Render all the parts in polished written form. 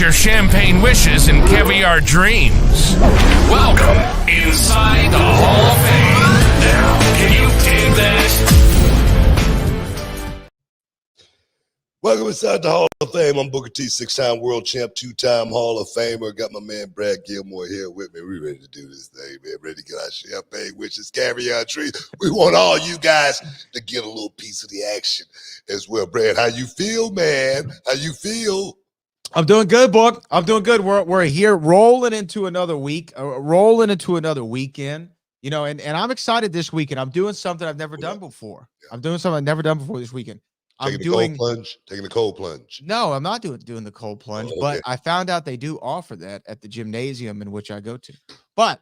your champagne wishes and caviar dreams. Welcome inside the Hall of Fame. Now, can you dig that? Welcome inside the Hall of Fame. I'm Booker T, 6-time world champ, 2-time Hall of Famer. Got my man Brad Gilmore here with me. We ready to do this thing, man. Ready to get our champagne wishes, caviar trees. We want all you guys to get a little piece of the action as well. Brad, how you feel, man? How you feel? I'm doing good, Book. I'm doing good. We're here rolling into another week, rolling into another weekend. You know, and I'm excited this weekend. I'm doing something I've never done before. I'm doing something I've never done before this weekend. Taking the cold plunge. No, I'm not doing the cold plunge, but I found out they do offer that at the gymnasium in which I go to. But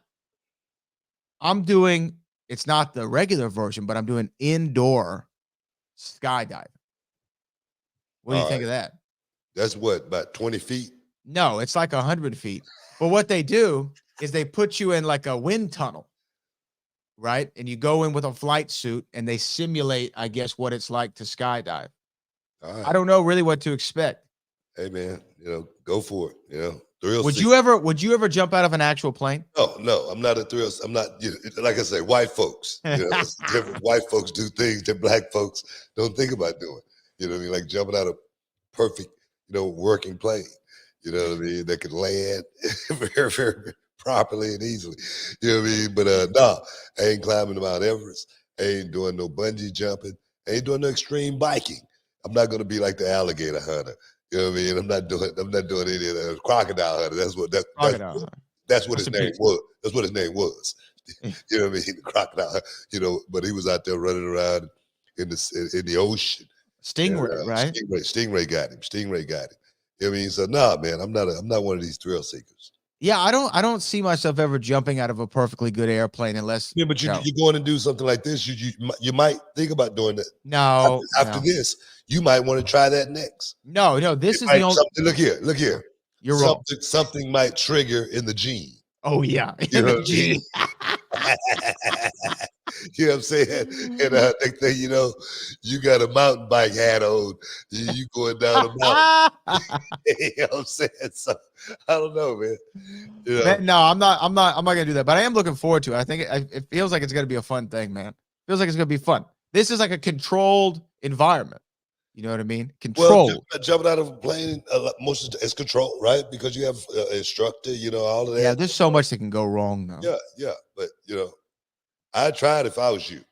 I'm doing, it's not the regular version, but I'm doing indoor skydiving. What do you think of that? That's what, about 20 feet? No, it's like 100 feet. But what they do is they put you in like a wind tunnel, right? And you go in with a flight suit and they simulate, I guess, what it's like to skydive. I don't know really what to expect. Hey man, go for it. Thrill. Would you ever jump out of an actual plane? No, I'm not a thrill. I'm not, like I say, white folks. It's different. White folks do things that black folks don't think about doing. You know what I mean? Like jumping out of perfect, working plane. You know what I mean? That could land very, very properly and easily. You know what I mean? But no, I ain't climbing Mount Everest. I ain't doing no bungee jumping. I ain't doing no extreme biking. I'm not gonna be like the alligator hunter. You know what I mean? I'm not doing any of that. Crocodile hunter. That's what his name was. That's what his name was. You know what I mean? The crocodile. But he was out there running around in the ocean. Stingray, right? Stingray got him. You know what I mean? So nah, man, I'm not one of these thrill seekers. Yeah, I don't see myself ever jumping out of a perfectly good airplane unless. Yeah, but you're going to do something like this. You might think about doing that. No. After this, you might want to try that next. No. This is the only. Look here. You're wrong. Something might trigger in the gene. Oh yeah, you know what I mean? You know what I'm saying? And next thing you know, you got a mountain bike hat on. You going down a mountain. You know what I'm saying? So I don't know, man. No, I'm not gonna do that. But I am looking forward to it. I think it feels like it's gonna be a fun thing, man. Feels like it's gonna be fun. This is like a controlled environment. You know what I mean? Control. Well, jumping out of a plane, most of it's control, right? Because you have an instructor, all of that. Yeah, there's so much that can go wrong, though. Yeah. But, I'd try it if I was you.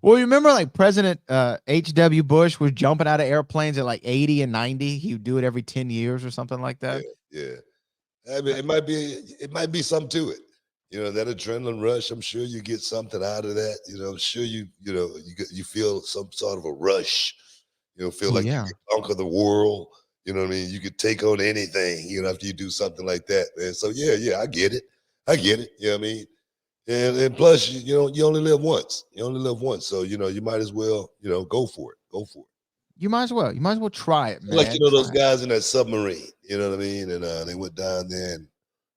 Well, you remember like President H.W. Bush was jumping out of airplanes at like 80 and 90? He would do it every 10 years or something like that. Yeah. I mean, it might be something to it. That adrenaline rush, I'm sure you get something out of that. I'm sure you feel some sort of a rush. Feel like you can conquer the world. You know what I mean? You could take on anything, after you do something like that, man. So yeah, I get it. You know what I mean? And plus, you only live once. So, you might as well, go for it. You might as well try it, man. Like, those guys in that submarine, you know what I mean? And they went down there and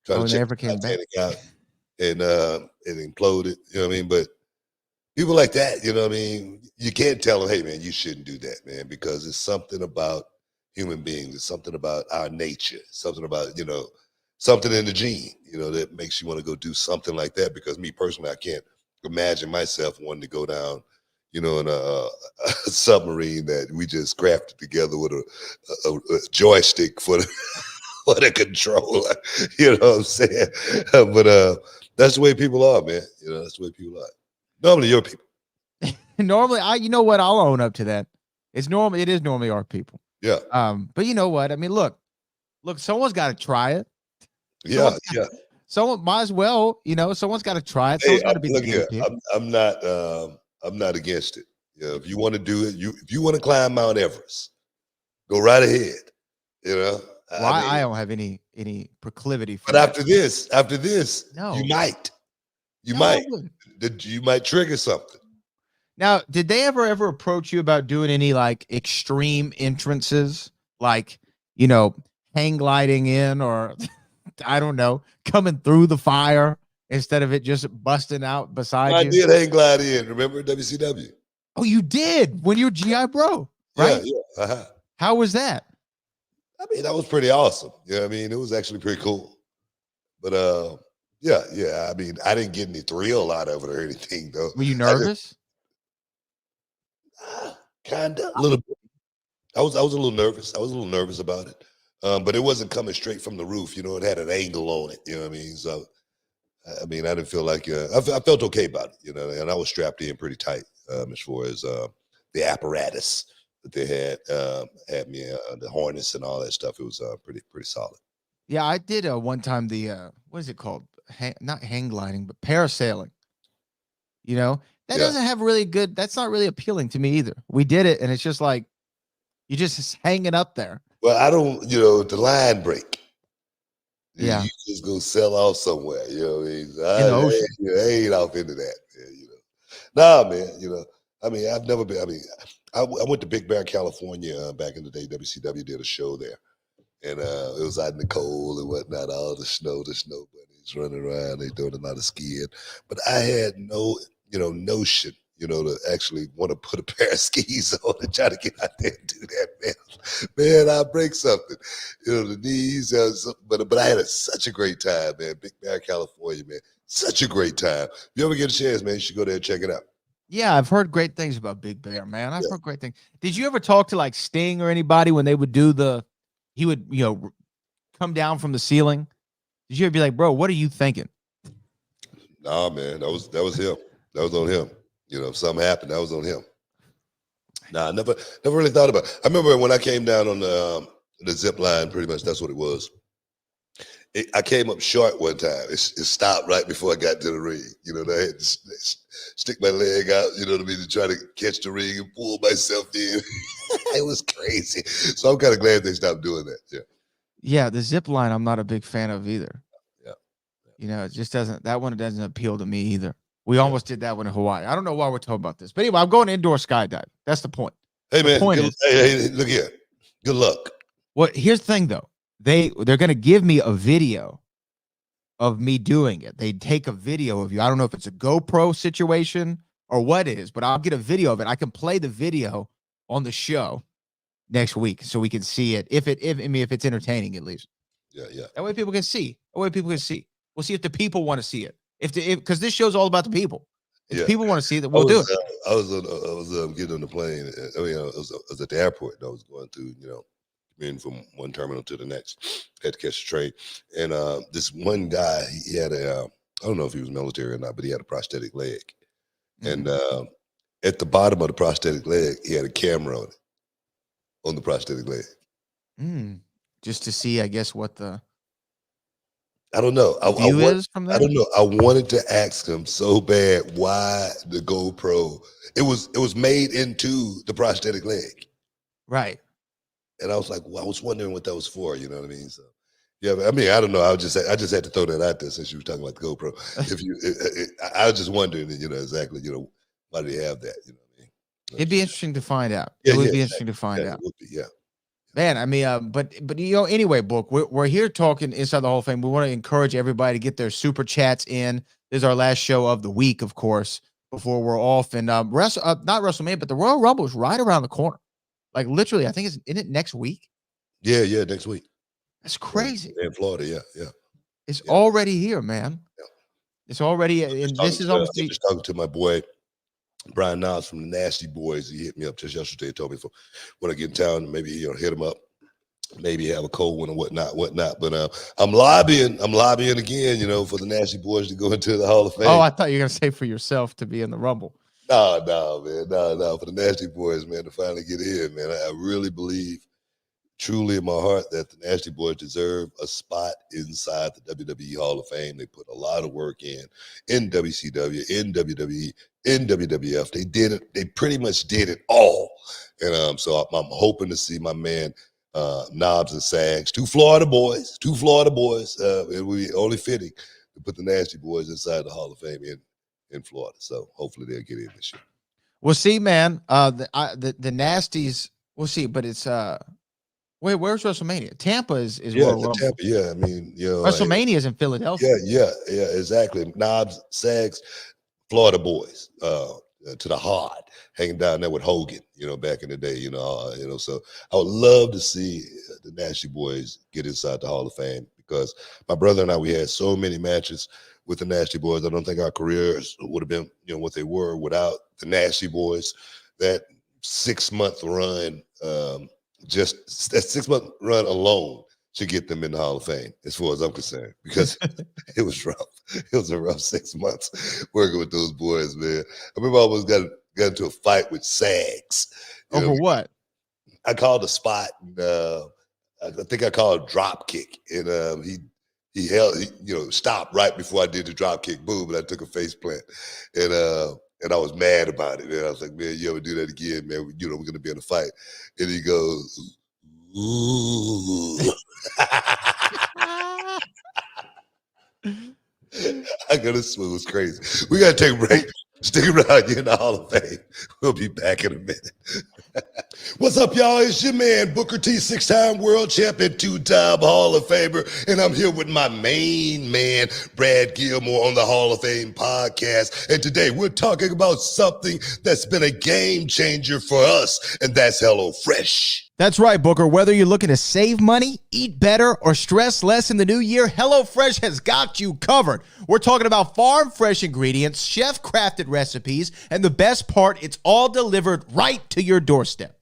tried to check the Titanic out. And it imploded, you know what I mean? But people like that, you know what I mean? You can't tell them, hey, man, you shouldn't do that, man, because it's something about human beings. It's something about our nature, something about, something in the gene, that makes you want to go do something like that. Because me personally, I can't imagine myself wanting to go down, in a submarine that we just crafted together with a joystick for the controller. You know what I'm saying? But that's the way people are, man. That's the way people are. Normally, your people. Normally, you know what? I'll own up to that. It is normally our people. Yeah. But you know what? I mean, look, someone's got to try it. Yeah. Someone might as well, someone's got to try it. Someone's got to be look here. I'm not against it. If you want to do it, if you want to climb Mount Everest, go right ahead. I don't have any proclivity for but that. After this, no. You might trigger something. Now, did they ever approach you about doing any like extreme entrances, like, hang gliding in, or I don't know, coming through the fire instead of it just busting out beside you? I did hang glide in, remember WCW? Oh, you did when you were GI Bro, right? Yeah. Uh-huh. How was that? I mean, that was pretty awesome. You know what I mean? It was actually pretty cool. But yeah. I mean, I didn't get any thrill out of it or anything, though. Were you nervous? Kind of, a little bit. I was a little nervous. I was a little nervous about it. But it wasn't coming straight from the roof. You know, it had an angle on it. You know what I mean? So, I mean, I didn't feel like I felt okay about it. You know, and I was strapped in pretty tight as far as the apparatus that they had me the harness and all that stuff. It was pretty solid. Yeah, I did one time the what is it called? Not hang gliding, but parasailing. You know, that doesn't have really good. That's not really appealing to me either. We did it, and it's just like you just hanging up there. Well, I don't, the line break. Yeah, you just go sell off somewhere. You know what I mean? In the ocean. I ain't off into that. Nah, man. I mean, I've never been. I mean, I went to Big Bear, California back in the day. WCW did a show there, and it was out in the cold and whatnot. All the snow bunnies running around. They doing a lot of skiing, but I had no, notion, to actually want to put a pair of skis on and try to get out there and do that, man. Man, I break something, the knees. But I had such a great time, man. Big Bear, California, man. Such a great time. If you ever get a chance, man, you should go there and check it out. Yeah, I've heard great things about Big Bear, man. I've heard great things. Did you ever talk to like Sting or anybody when they would do he would, come down from the ceiling? Did you ever be like, bro, what are you thinking? Nah, man, that was him. That was on him. If something happened, that was on him. Nah, I never really thought about it. I remember when I came down on the zip line, pretty much that's what it was. I came up short one time. It stopped right before I got to the ring. I had to stick my leg out, to try to catch the ring and pull myself in. It was crazy. So I'm kind of glad they stopped doing that. Yeah. Yeah, the zip line I'm not a big fan of either. Yeah. It just doesn't appeal to me either. We almost did that one in Hawaii. I don't know why we're talking about this. But anyway, I'm going indoor skydive. That's the point. Hey, man. Hey, look here. Good luck. Well, here's the thing, though. They're going to give me a video of me doing it. They take a video of you. I don't know if it's a GoPro situation or what it is, but I'll get a video of it. I can play the video on the show next week so we can see it. If it's entertaining, at least. Yeah. That way people can see. We'll see if the people want to see it. Because this show's all about the people. If people want to see it, we'll do it. I was getting on the plane. I mean, I was at the airport. And I was going through, in from one terminal to the next. Had to catch a train. And this one guy, he had I don't know if he was military or not, but he had a prosthetic leg. Mm-hmm. And at the bottom of the prosthetic leg, he had a camera on the prosthetic leg. Just to see, I guess, what the I don't know. view is from there? I don't know. I wanted to ask him so bad why the GoPro. It was made into the prosthetic leg. Right. And I was like, well, I was wondering what that was for. You know what I mean? So, yeah, I mean, I don't know. I just had to throw that out there since you were talking about the GoPro. I was just wondering, exactly, why do they have that? You know what I mean? It'd be interesting to find out. It would be interesting to find out. It would be, yeah. Man, I mean, but anyway, Book, we're here talking Inside the Hall of Fame. We want to encourage everybody to get their super chats in. This is our last show of the week, of course, before we're off. And not WrestleMania, but the Royal Rumble is right around the corner. Like literally, I think isn't it next week? Yeah, next week. That's crazy. In Florida, yeah. It's already here, man. Yeah. It's already, and this is almost. I was just talking to my boy Brian Knobs from the Nasty Boys. He hit me up just yesterday. Told me when I get in town, maybe hit him up, maybe have a cold one or whatnot. But I'm lobbying again, for the Nasty Boys to go into the Hall of Fame. Oh, I thought you were gonna say for yourself to be in the Rumble. No, man, no. For the Nasty Boys, man, to finally get in, man. I really believe, truly in my heart, that the Nasty Boys deserve a spot inside the WWE Hall of Fame. They put a lot of work in WCW, in WWE, in WWF. They did it. They pretty much did it all. And so I'm hoping to see my man Knobs and Sags, two Florida boys. It would be only fitting to put the Nasty Boys inside the Hall of Fame in Florida. So hopefully they'll get in this year. We'll see, man. The Nasties. We'll see, but it's wait, where's WrestleMania? Tampa is Royal Rumble. Tampa, yeah. I mean, WrestleMania is in Philadelphia. Yeah, exactly. Knobs, Sags, Florida boys. to the heart, hanging down there with Hogan, back in the day, so I would love to see the Nasty Boys get inside the Hall of Fame, because my brother and I, we had so many matches with the Nasty Boys. I don't think our careers would have been, what they were without the Nasty Boys. That 6-month run, just that 6-month run alone should get them in the Hall of Fame, as far as I'm concerned, because it was rough. It was a rough 6 months working with those boys, man. I remember I almost got into a fight with Sags. Over what? I called a spot, and I think I called a drop kick, and he stopped right before I did the drop kick, boom, and I took a face plant, and I was mad about it. And I was like, man, you ever do that again, man? We're gonna be in a fight. And he goes, ooh. I could have swore it was crazy. We gotta take a break. Stick around, you're in the Hall of Fame. We'll be back in a minute. What's up, y'all? It's your man, Booker T, 6-time world champion, 2-time Hall of Famer, and I'm here with my main man, Brad Gilmore, on the Hall of Fame podcast. And today we're talking about something that's been a game changer for us, and that's HelloFresh. That's right, Booker. Whether you're looking to save money, eat better, or stress less in the new year, HelloFresh has got you covered. We're talking about farm-fresh ingredients, chef-crafted recipes, and the best part, it's all delivered right to your doorstep.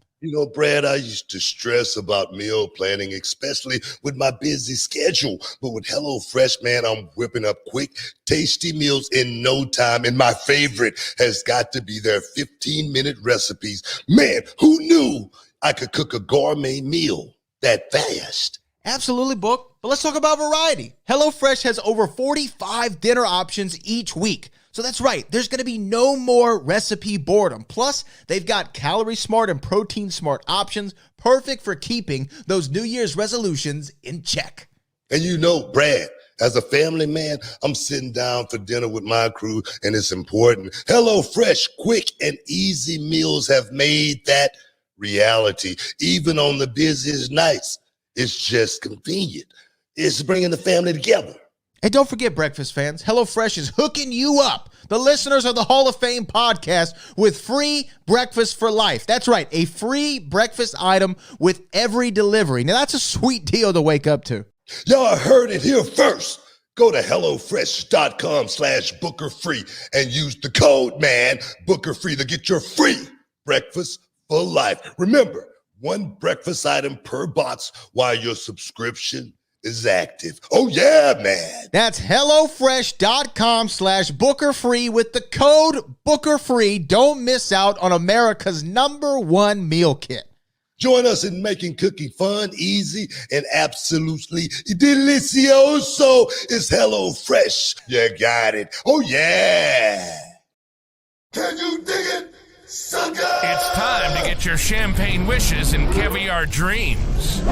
Brad, I used to stress about meal planning, especially with my busy schedule. But with HelloFresh, man, I'm whipping up quick, tasty meals in no time. And my favorite has got to be their 15-minute recipes. Man, who knew I could cook a gourmet meal that fast? Absolutely, Book. But let's talk about variety. HelloFresh has over 45 dinner options each week. So that's right. There's going to be no more recipe boredom. Plus, they've got calorie smart and protein smart options, perfect for keeping those New Year's resolutions in check. And Brad, as a family man, I'm sitting down for dinner with my crew, and it's important. HelloFresh quick and easy meals have made that reality. Even on the busiest nights, it's just convenient. It's bringing the family together. And don't forget, breakfast fans, HelloFresh is hooking you up, the listeners of the Hall of Fame podcast, with free breakfast for life. That's right, a free breakfast item with every delivery. Now, that's a sweet deal to wake up to. Y'all heard it here first. Go to HelloFresh.com/BookerFree and use the code, man, BookerFree, to get your free breakfast for life. Remember, one breakfast item per box while your subscription is active. Oh, yeah, man. That's HelloFresh.com/BookerFree with the code BookerFree. Don't miss out on America's #1 meal kit. Join us in making cooking fun, easy, and absolutely delicioso. It's HelloFresh. You got it. Oh, yeah. Can you dig it, sucker? It's time to get your champagne wishes and caviar dreams.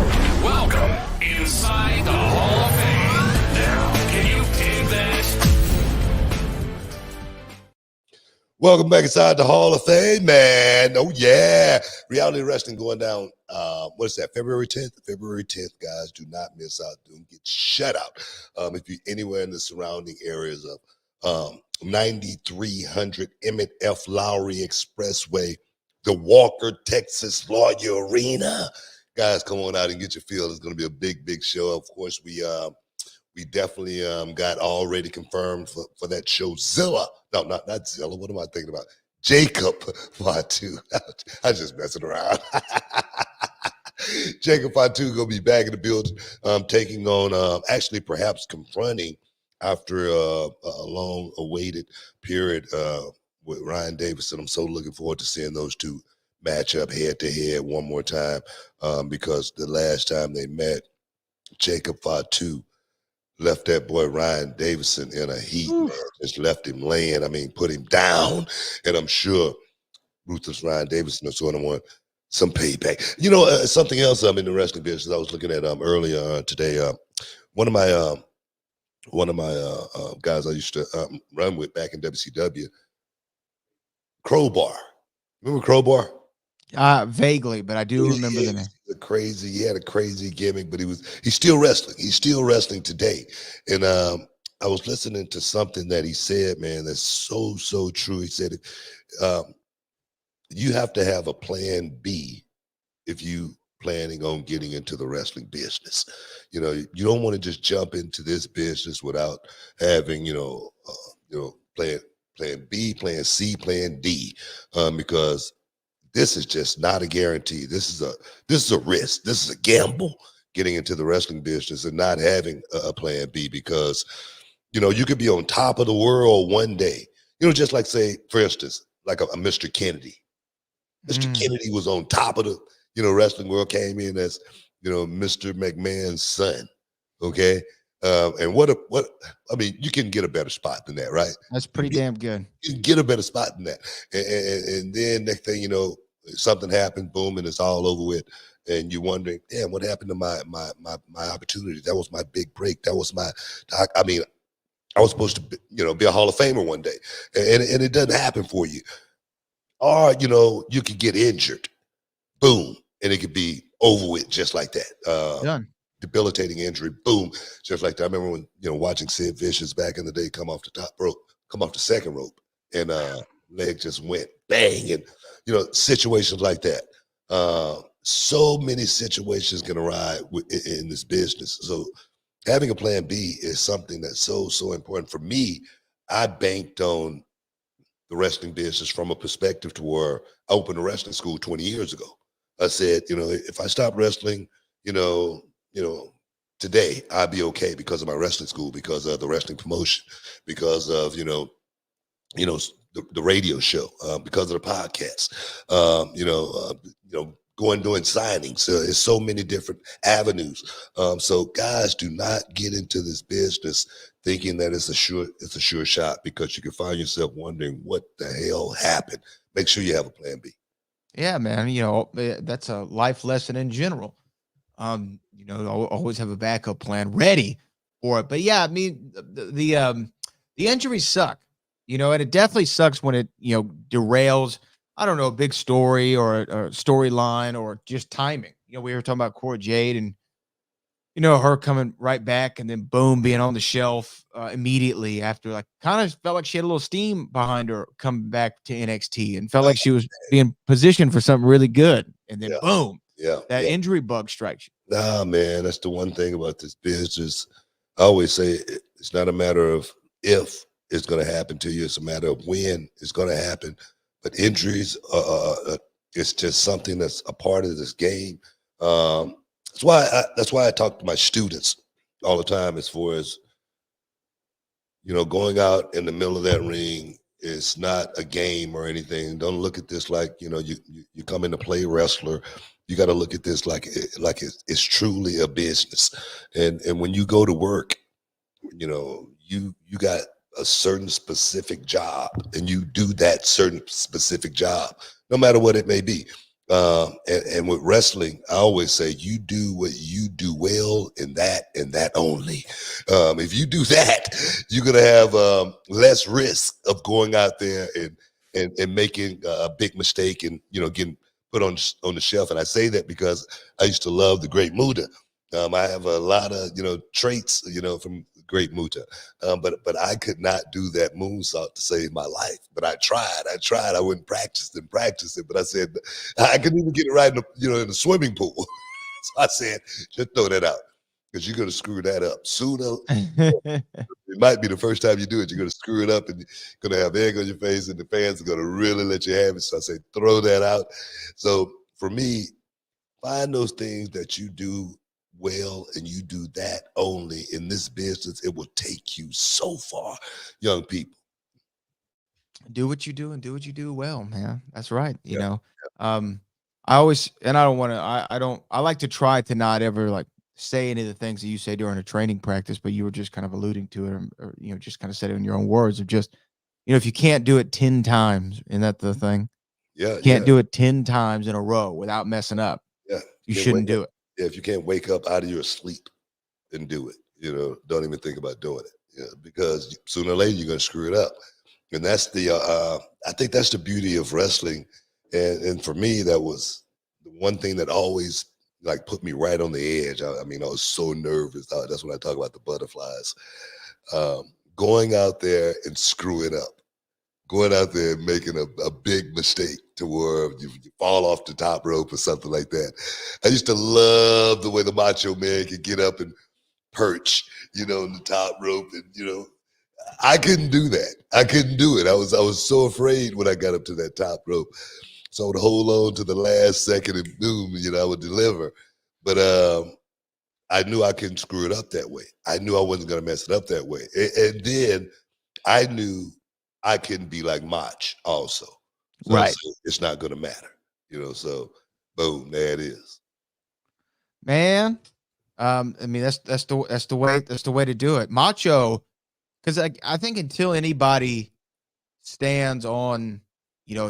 Welcome inside the Hall of Fame. Now, can you dig that? Welcome back inside the Hall of Fame, man. Oh, yeah. Reality wrestling going down, what is that, February 10th? February 10th, guys. Do not miss out. Don't get shut out. If you're anywhere in the surrounding areas of 9300 Emmett F. Lowry Expressway, the Walker, Texas Lawyer Arena. Guys, come on out and get your feel. It's going to be a big, big show. Of course, we definitely got already confirmed for that show. Zilla. No, not Zilla. What am I thinking about? Jacob Fatu. I'm just messing around. Jacob Fatu going to be back in the building, taking on, actually perhaps confronting after a long-awaited period with Ryan Davison. I'm so looking forward to seeing those two match up head-to-head one more time, because the last time they met, Jacob Fatu left that boy Ryan Davison in a heat, man. Just left him laying. Put him down. And I'm sure ruthless Ryan Davison is going to want some payback. Something else in the wrestling business I was looking at earlier today. One of my guys I used to run with back in WCW, Crowbar. Remember Crowbar? Vaguely, but I do remember the name. He had a crazy gimmick, but he's still wrestling. He's still wrestling today. And I was listening to something that he said, man, that's so true. He said, you have to have a plan B if you planning on getting into the wrestling business. You know, you don't want to just jump into this business without having, plan B, plan C, plan D, because this is just not a guarantee. This is a risk. This is a gamble getting into the wrestling business and not having a plan B, because, you could be on top of the world one day, just like, say, for instance, like a Mr. Kennedy. Mr. Kennedy was on top of the, wrestling world, came in as, Mr. McMahon's son. Okay. And I mean, you can get a better spot than that, right? That's pretty damn good. You can get a better spot than that. And then next thing you know, something happened, boom, and it's all over with. And you're wondering, damn, what happened to my opportunity? That was my big break. That was I mean, I was supposed to be a Hall of Famer one day. And it doesn't happen for you. Or, you could get injured. Boom. And it could be over with just like that. Done. Debilitating injury, boom, just like that. I remember when, watching Sid Vicious back in the day come off the top rope, come off the second rope, and leg just went bang. And, situations like that. So many situations can arise in this business. So having a plan B is something that's so important. For me, I banked on the wrestling business from a perspective to where I opened a wrestling school 20 years ago. I said, if I stop wrestling, today I'll be okay because of my wrestling school, because of the wrestling promotion, because of, the radio show, because of the podcast, going doing signings. There's so many different avenues. So guys, do not get into this business thinking that it's a sure shot, because you can find yourself wondering what the hell happened. Make sure you have a plan B. Yeah, man. That's a life lesson in general. Always have a backup plan ready for it. But yeah, I mean, the injuries suck, and it definitely sucks when it, derails, I don't know, a big story or a storyline or just timing. We were talking about Cora Jade and, her coming right back and then boom, being on the shelf immediately after, like, kind of felt like she had a little steam behind her coming back to NXT and felt like she was being positioned for something really good. And then boom. Yeah, that injury bug strikes you. Nah, man, that's the one thing about this business. I always say it's not a matter of if it's going to happen to you; it's a matter of when it's going to happen. But injuries, it's just something that's a part of this game. That's why I talk to my students all the time, as far as going out in the middle of that ring. It's not a game or anything. Don't look at this like, you come in to play wrestler. You got to look at this like it's truly a business. And when you go to work, you got a certain specific job, and you do that certain specific job, no matter what it may be. And with wrestling, I always say you do what you do well, and that only. If you do that, you're gonna have less risk of going out there and making a big mistake and getting put on the shelf. And I say that because I used to love the Great Muta. I have a lot of traits from Great Muta, but I could not do that moonsault to save my life. But I tried. I wouldn't practice it, but I said I couldn't even get it right in the swimming pool. So I said, just throw that out, because you're gonna screw that up sooner. It might be the first time you do it. You're gonna screw it up, and you're gonna have egg on your face, and the fans are gonna really let you have it. So I say, throw that out. So for me, find those things that you do well, and you do that only. In this business, it will take you so far, young people. Do what you do and do what you do well, man. That's right. I always, and I don't want to, I like to try to not ever like say any of the things that you say during a training practice, but you were just kind of alluding to it, or just kind of said it in your own words of just, if you can't do it 10 times, and that's the thing. You can't do it 10 times in a row without messing up. Yeah. You shouldn't do it. Yeah, if you can't wake up out of your sleep and do it, don't even think about doing it, because sooner or later you're going to screw it up. And that's I think that's the beauty of wrestling. And for me, that was the one thing that always like put me right on the edge. I mean, I was so nervous. That's when I talk about the butterflies. going out there and screwing up. Going out there and making a big mistake to where you fall off the top rope or something like that. I used to love the way the Macho Man could get up and perch, on the top rope. And, I couldn't do that. I couldn't do it. I was so afraid when I got up to that top rope. So I would hold on to the last second and boom, I would deliver. But I knew I couldn't screw it up that way. I knew I wasn't going to mess it up that way. And then I knew I couldn't be like Mach also. So right. It's not going to matter, so boom, there it is. Man. I mean, that's the way to do it. Macho, because I think until anybody stands on,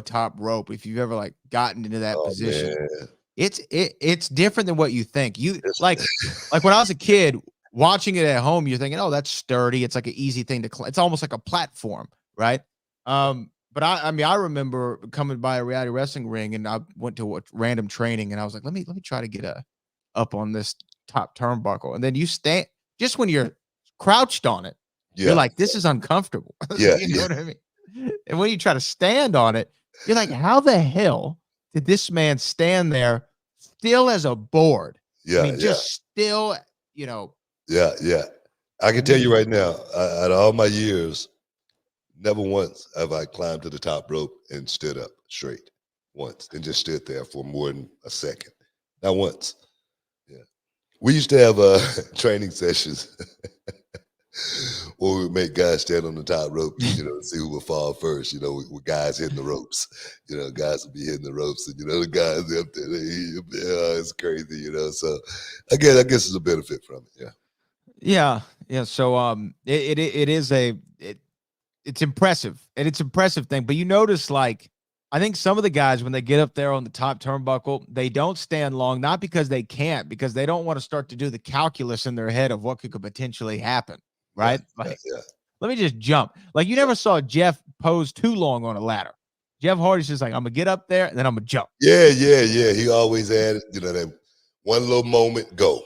top rope, if you've ever like gotten into that position, man. It's different than what you think. You like when I was a kid watching it at home, you're thinking, oh, that's sturdy. It's like an easy thing to it's almost like a platform. Right. But I remember coming by a reality wrestling ring and I went to a random training and I was like, let me try to get up on this top turnbuckle. And then you stand just when you're crouched on it, you're like, this is uncomfortable. Yeah. You know what I mean? And when you try to stand on it, you're like, how the hell did this man stand there still as a board? Yeah. I mean, just still, Yeah. I can tell you right now, out of all my years, never once have I climbed to the top rope and stood up straight once and just stood there for more than a second. Not once. Yeah. We used to have training sessions where we would make guys stand on the top rope, to see who would fall first, with guys hitting the ropes. Guys would be hitting the ropes and, the guys up there, it's crazy, So I guess it's a benefit from it. Yeah. Yeah. So it's impressive, and it's an impressive thing. But you notice, like, I think some of the guys, when they get up there on the top turnbuckle, they don't stand long, not because they can't, because they don't want to start to do the calculus in their head of what could potentially happen, right? Let me just jump. Like, you never saw Jeff pose too long on a ladder. Jeff Hardy's just like, I'm going to get up there, and then I'm going to jump. Yeah. He always had, that one little moment, go.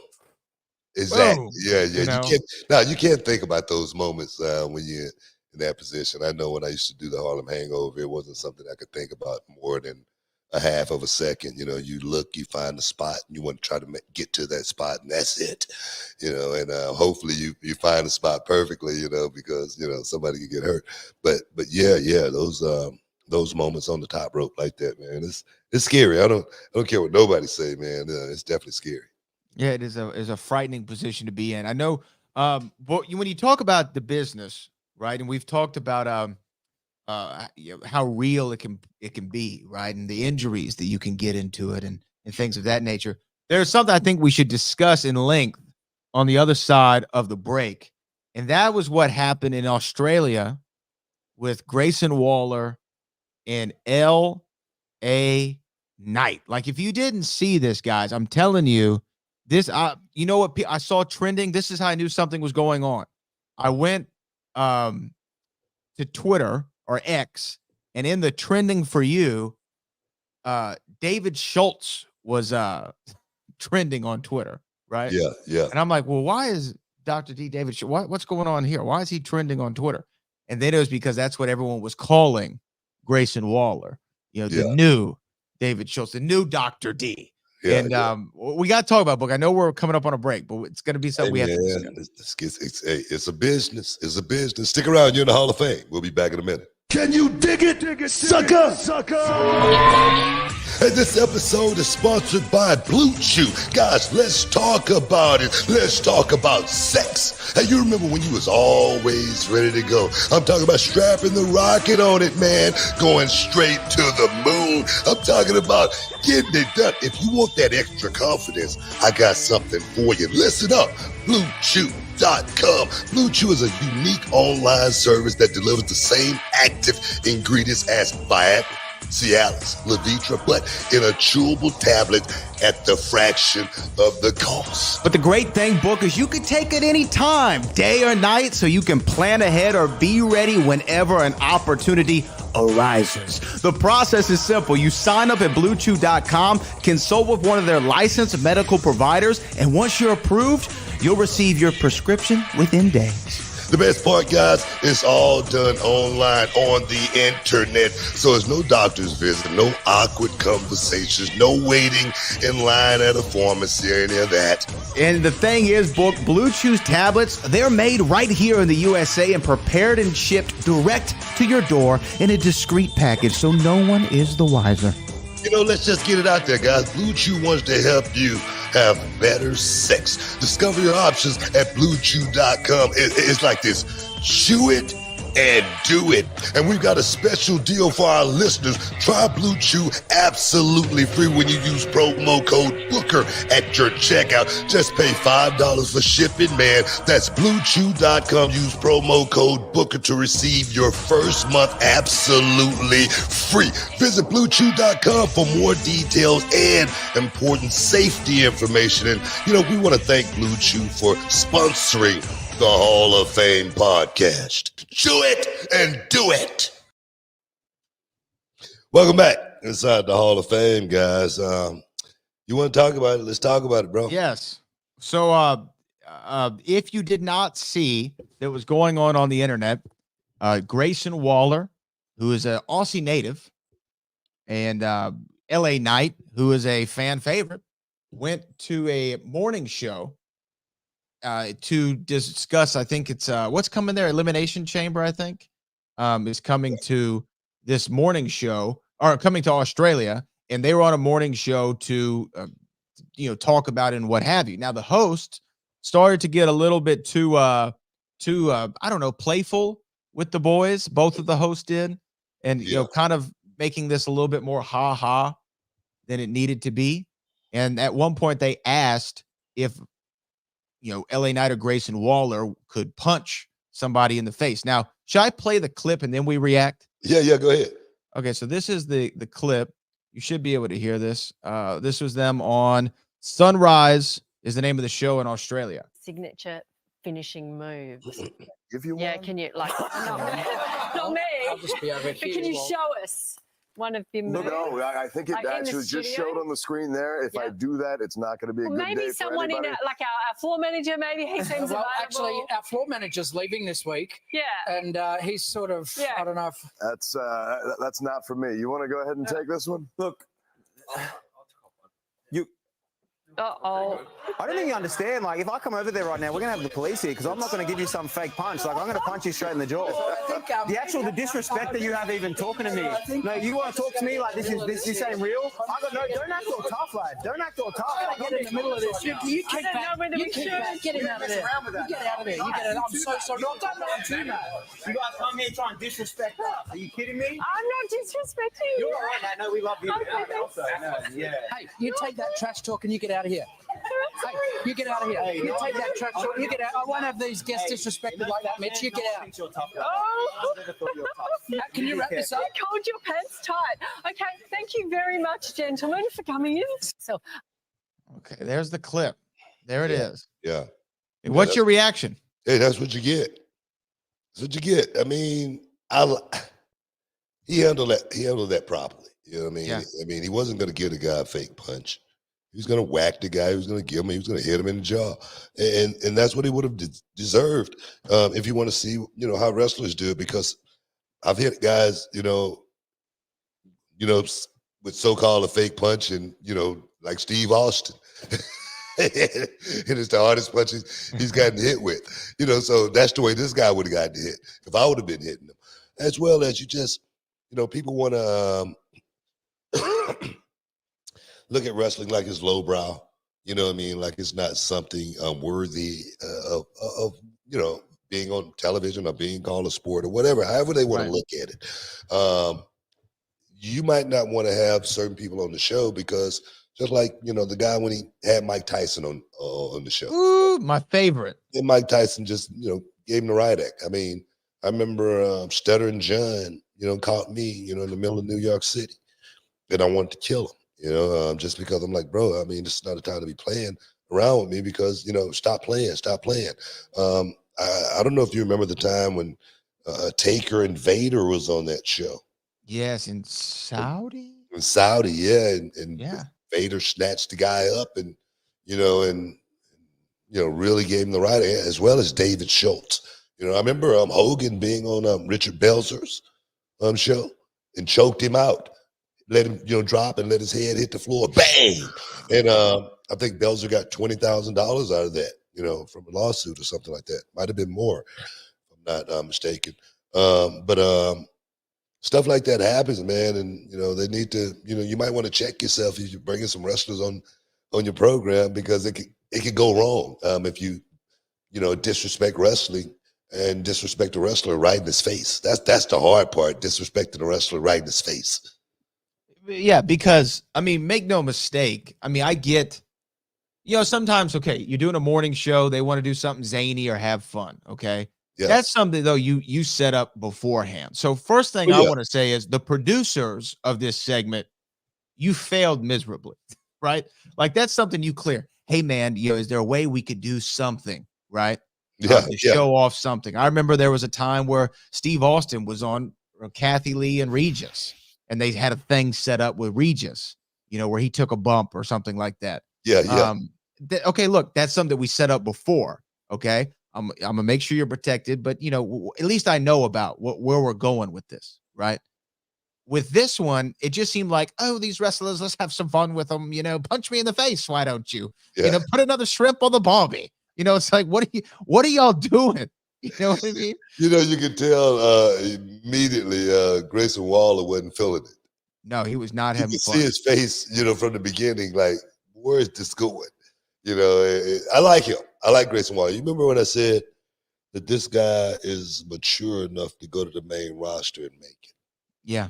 Exactly. Boom. Yeah. You can't think about those moments when you're in that position. I know when I used to do the Harlem Hangover, it wasn't something I could think about more than a half of a second. You look, you find the spot, and you want to try to get to that spot, and that's it. And hopefully you find the spot perfectly, because somebody could get hurt. But yeah, those moments on the top rope like that, man, it's scary. I don't care what nobody say, man. It's definitely scary. Yeah, it is a frightening position to be in. I know, but when you talk about the business, right, and we've talked about how real it can be, right, and the injuries that you can get into it, and things of that nature. There's something I think we should discuss in length on the other side of the break, and that was what happened in Australia with Grayson Waller and L.A. Knight. Like, if you didn't see this, guys, I'm telling you. This, you know what I saw trending? This is how I knew something was going on. I went to Twitter or X, and in the trending for you, David Schultz was trending on Twitter, right? Yeah. And I'm like, well, why is Dr. D David Schultz? What's going on here? Why is he trending on Twitter? And then it was because that's what everyone was calling Grayson Waller. The new David Schultz, the new Dr. D. Yeah, and we got to talk about book. I know we're coming up on a break, but it's going to be something we have to discuss. It's a business. It's a business. Stick around. You're in the Hall of Fame. We'll be back in a minute. Can you dig it, sucker? And this episode is sponsored by Blue Chew. Guys, let's talk about it. Let's talk about sex. Hey, you remember when you was always ready to go? I'm talking about strapping the rocket on it, man. Going straight to the moon. I'm talking about getting it done. If you want that extra confidence, I got something for you. Listen up. BlueChew.com. Blue Chew is a unique online service that delivers the same active ingredients as Viagra, Cialis, Levitra, but in a chewable tablet at the fraction of the cost. But the great thing, Book, is you can take it any time, day or night, so you can plan ahead or be ready whenever an opportunity arises. The process is simple. You sign up at BlueChew.com, consult with one of their licensed medical providers, and once you're approved, you'll receive your prescription within days. The best part, guys, it's all done online on the internet. So there's no doctor's visit, no awkward conversations, no waiting in line at a pharmacy or any of that. And the thing is, Book, Blue Chew's tablets, they're made right here in the USA and prepared and shipped direct to your door in a discreet package, so no one is the wiser. You know, let's just get it out there, guys. Blue Chew wants to help you have better sex. Discover your options at BlueChew.com. It's like this. Chew it and do it. And we've got a special deal for our listeners. Try Blue Chew absolutely free when you use promo code Booker at your checkout. Just pay $5 for shipping, man. That's BlueChew.com. Use promo code Booker to receive your first month absolutely free. Visit BlueChew.com for more details and important safety information. And, you know, we want to thank Blue Chew for sponsoring the Hall of Fame podcast. Chew it and do it. Welcome back inside the Hall of Fame, guys. You want to talk about it? Let's talk about it, bro. Yes. So if you did not see that was going on the internet, Grayson Waller, who is an Aussie native, and LA Knight, who is a fan favorite, went to a morning show to discuss, I think it's what's coming there, Elimination Chamber, I think, is coming to this morning show, or coming to Australia, and they were on a morning show to talk about it and what have you. Now the host started to get a little bit too I don't know, playful with the boys. Both of the hosts did, and kind of making this a little bit more ha than it needed to be. And at one point they asked if LA Knight or Grayson Waller could punch somebody in the face. Now, should I play the clip and then we react? Yeah, go ahead. Okay, so this is the clip. You should be able to hear this. This was them on Sunrise, is the name of the show in Australia. Signature finishing moves. If you Yeah, want. can you not me? I'll just be over But here. can you show us one of them moves? No, I think it Like in the actually just studio? showed on the screen there. If I Yep. do that, it's not going to be a Well, good maybe day someone for in anybody. like our floor manager, maybe he seems Well, available. actually, our floor manager's leaving this week, yeah. and he's sort of, Yeah. I don't know if... That's not for me. You want to go ahead and take this one? Look, Uh-oh. I don't think you understand. Like, if I come over there right now, we're going to have the police here because I'm not going to give you some fake punch. Like, I'm going to punch you straight in the jaw. The disrespect that you have even talking to me. No, you want to talk to me like this ain't real? Don't act all tough, lad. Don't act all tough. Get in the middle of this. You keep I don't know back. whether You we keep should. back. Get him out of there. You get out of there. You get out. I'm so sorry. No, don't know I'm too mad. You guys come here trying to disrespect us. Are you kidding me? I'm not disrespecting You're you. all right, mate. No, we love you. Okay, Also, no, yeah. Hey, you take that trash talk and you get out of here. Hey, you get out of here. You take that trash talk. You get out. I won't have these guests disrespected like that, Mitch. You get out. Oh. Can you wrap this up? You hold your pants tight. Okay, thank you very much, gentlemen, for coming in. So, Okay, there's the clip. There it is. Yeah. What's your reaction? Hey, that's what you get. That's what you get. I mean, he handled that properly. You know what I mean? Yeah. I mean, he wasn't going to give the guy a fake punch. He was going to whack the guy. He was going to give him. He was going to hit him in the jaw, and that's what he would have deserved. If you want to see, how wrestlers do it, because I've hit guys, with so-called a fake punch, and like Steve Austin. It is the hardest punches he's gotten hit with, so that's the way this guy would have gotten hit if I would have been hitting him. As well as you just, people want to look at wrestling like it's lowbrow, like it's not something worthy of being on television or being called a sport or whatever, however they want to look at it. You might not want to have certain people on the show because just like, the guy when he had Mike Tyson on the show. Ooh, my favorite. And Mike Tyson just, gave him the right act. I mean, I remember Stuttering John, caught me, in the middle of New York City, and I wanted to kill him, just because I'm like, bro, I mean, this is not a time to be playing around with me because, stop playing. I don't know if you remember the time when Taker and Vader was on that show. Yes, in Saudi. In Saudi, yeah, and Yeah. Vader snatched the guy up and really gave him the right, as well as David Schultz. You know, I remember Hogan being on Richard Belzer's show and choked him out, let him, drop and let his head hit the floor, bang. And I think Belzer got $20,000 out of that, from a lawsuit or something like that. Might have been more, if I'm not mistaken. But stuff like that happens, man. And, they need to, you might want to check yourself if you're bringing some wrestlers on your program, because it could go wrong if you, disrespect wrestling and disrespect the wrestler right in his face. That's the hard part, disrespecting the wrestler right in his face. Yeah, because, make no mistake. I get, sometimes, okay, you're doing a morning show. They want to do something zany or have fun, okay? Yes. That's something, though, you set up beforehand. So first thing I want to say is the producers of this segment, you failed miserably, right? Like, that's something you clear. Hey, man, is there a way we could do something, right? To show off something. I remember there was a time where Steve Austin was on Kathy Lee and Regis, and they had a thing set up with Regis, where he took a bump or something like that. Yeah. Okay, look, that's something that we set up before. Okay, I'm gonna make sure you're protected, but at least I know about where we're going with this, right? With this one, it just seemed like, oh, these wrestlers, let's have some fun with them. Punch me in the face, why don't you? Put another shrimp on the barbie. It's like, what are y'all doing? You know what I mean? You could tell immediately Grayson Waller wasn't feeling it. No, he was not having fun. You could see his face, from the beginning, like, where is this going? I like him. I like Grayson Waller. You remember when I said that this guy is mature enough to go to the main roster and make it? Yeah.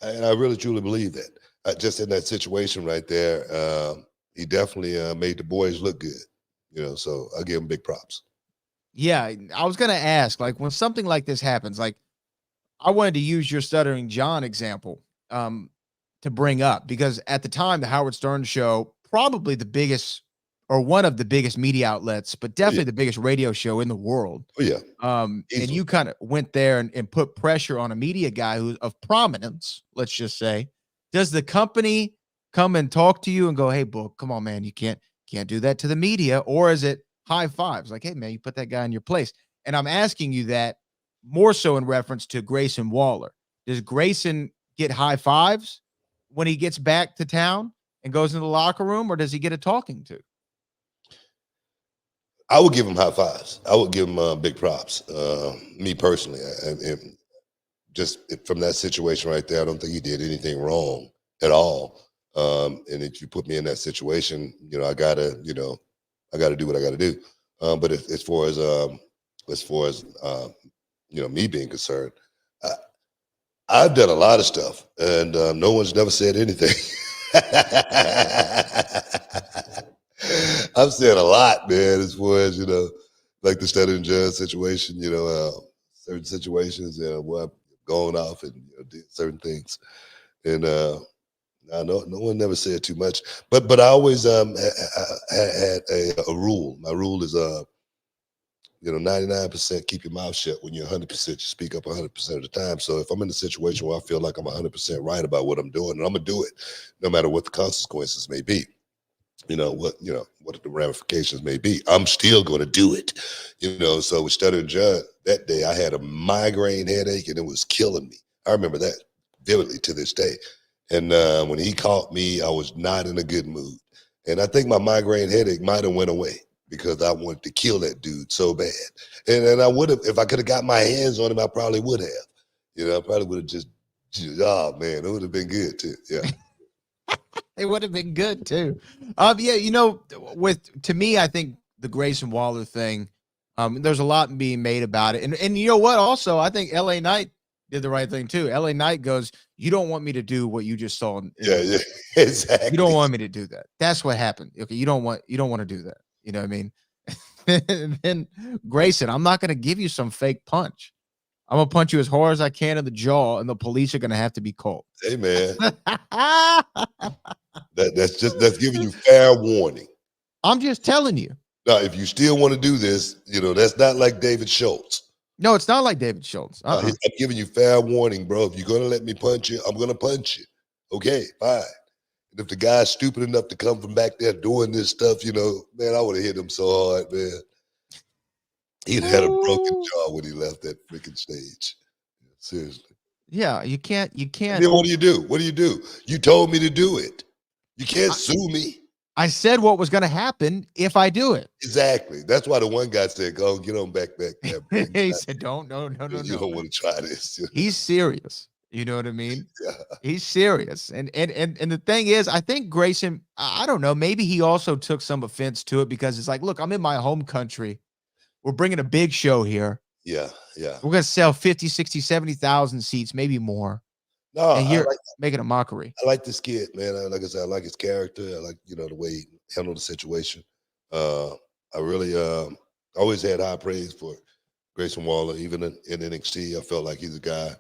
And I really, truly believe that. Just in that situation right there, he definitely made the boys look good. So I give him big props. Yeah, I was gonna ask, like, when something like this happens, like, I wanted to use your Stuttering John example to bring up, because at the time, the Howard Stern show, probably the biggest or one of the biggest media outlets, but definitely the biggest radio show in the world. Oh yeah. And you kind of went there and put pressure on a media guy who's of prominence, let's just say. Does the company come and talk to you and go, hey, Book, come on, man, you can't do that to the media? Or is it high fives? Like, hey, man, you put that guy in your place. And I'm asking you that more so in reference to Grayson Waller. Does Grayson get high fives when he gets back to town and goes into the locker room, or does he get a talking to? I would give him high fives. I would give him big props. Me personally, and just from that situation right there, I don't think he did anything wrong at all. And if you put me in that situation, I gotta do what I gotta do. But as far as me being concerned, I've done a lot of stuff, and no one's never said anything. I've said a lot, man, as far as, like the Stuttering John situation, certain situations, where I've gone off and did certain things. And no one never said too much. But I always had a rule. My rule is 99% keep your mouth shut. When you're 100%, you speak up 100% of the time. So if I'm in a situation where I feel like I'm 100% right about what I'm doing, and I'm gonna do it, no matter what the consequences may be. What the ramifications may be, I'm still going to do it. So with Stuttering John, that day I had a migraine headache and it was killing me. I remember that vividly to this day. And when he caught me, I was not in a good mood. And I think my migraine headache might have went away because I wanted to kill that dude so bad. And I would have, if I could have got my hands on him, I probably would have. I probably would have just, oh man, it would have been good too. Yeah. It would have been good too. To me, I think the Grayson Waller thing, there's a lot being made about it. And you know what? Also, I think LA Knight did the right thing too. LA Knight goes, you don't want me to do what you just saw. Yeah, exactly. You don't want me to do that. That's what happened. Okay. You don't want to do that. You know what I mean? And then Grayson, I'm not going to give you some fake punch. I'm going to punch you as hard as I can in the jaw, and the police are going to have to be called. Hey, man. That's giving you fair warning. I'm just telling you. Now, if you still want to do this, that's not like David Schultz. No, it's not like David Schultz. I'm giving you fair warning, bro. If you're going to let me punch you, I'm going to punch you. Okay, fine. And if the guy's stupid enough to come from back there doing this stuff, man, I would have hit him so hard, man. He'd had a broken jaw when he left that freaking stage. Seriously. Yeah, you can't. Then what do you do? What do you do? You told me to do it. You can't sue me. I said what was going to happen if I do it. Exactly. That's why the one guy said, "Go get on back." He said, "Don't, no. You don't want to try this." He's serious. You know what I mean? Yeah. He's serious. And the thing is, I think Grayson, I don't know, maybe he also took some offense to it because it's like, look, I'm in my home country. We're bringing a big show here. Yeah. We're going to sell 50, 60, 70,000 seats, maybe more. No, and you're making a mockery. I like this kid, man. Like I said, I like his character. I like, the way he handled the situation. I really always had high praise for Grayson Waller. Even in NXT, I felt like he's a guy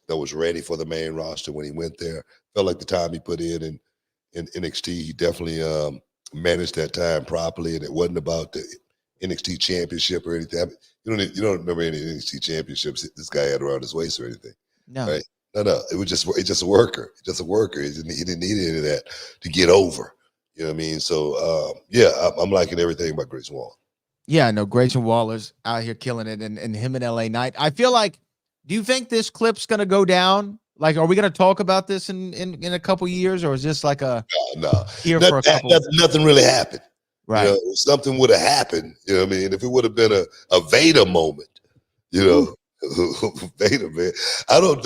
that was ready for the main roster when he went there. Felt like the time he put in NXT, he definitely managed that time properly, and it wasn't about the NXT championship or anything. You don't remember any NXT championships this guy had around his waist or anything. No. Right? No. It's just a worker. Just a worker. He didn't need any of that to get over. You know what I mean? So I'm liking everything about Grayson Waller. Yeah, no, Grayson Waller's out here killing it, and him and LA Knight. I feel like, do you think this clip's gonna go down? Like, are we gonna talk about this in a couple years, or is this like a no? For a couple? Nothing really happened. Right. If something would have happened, you know what I mean? If it would have been a Vader moment, Vader, man. I don't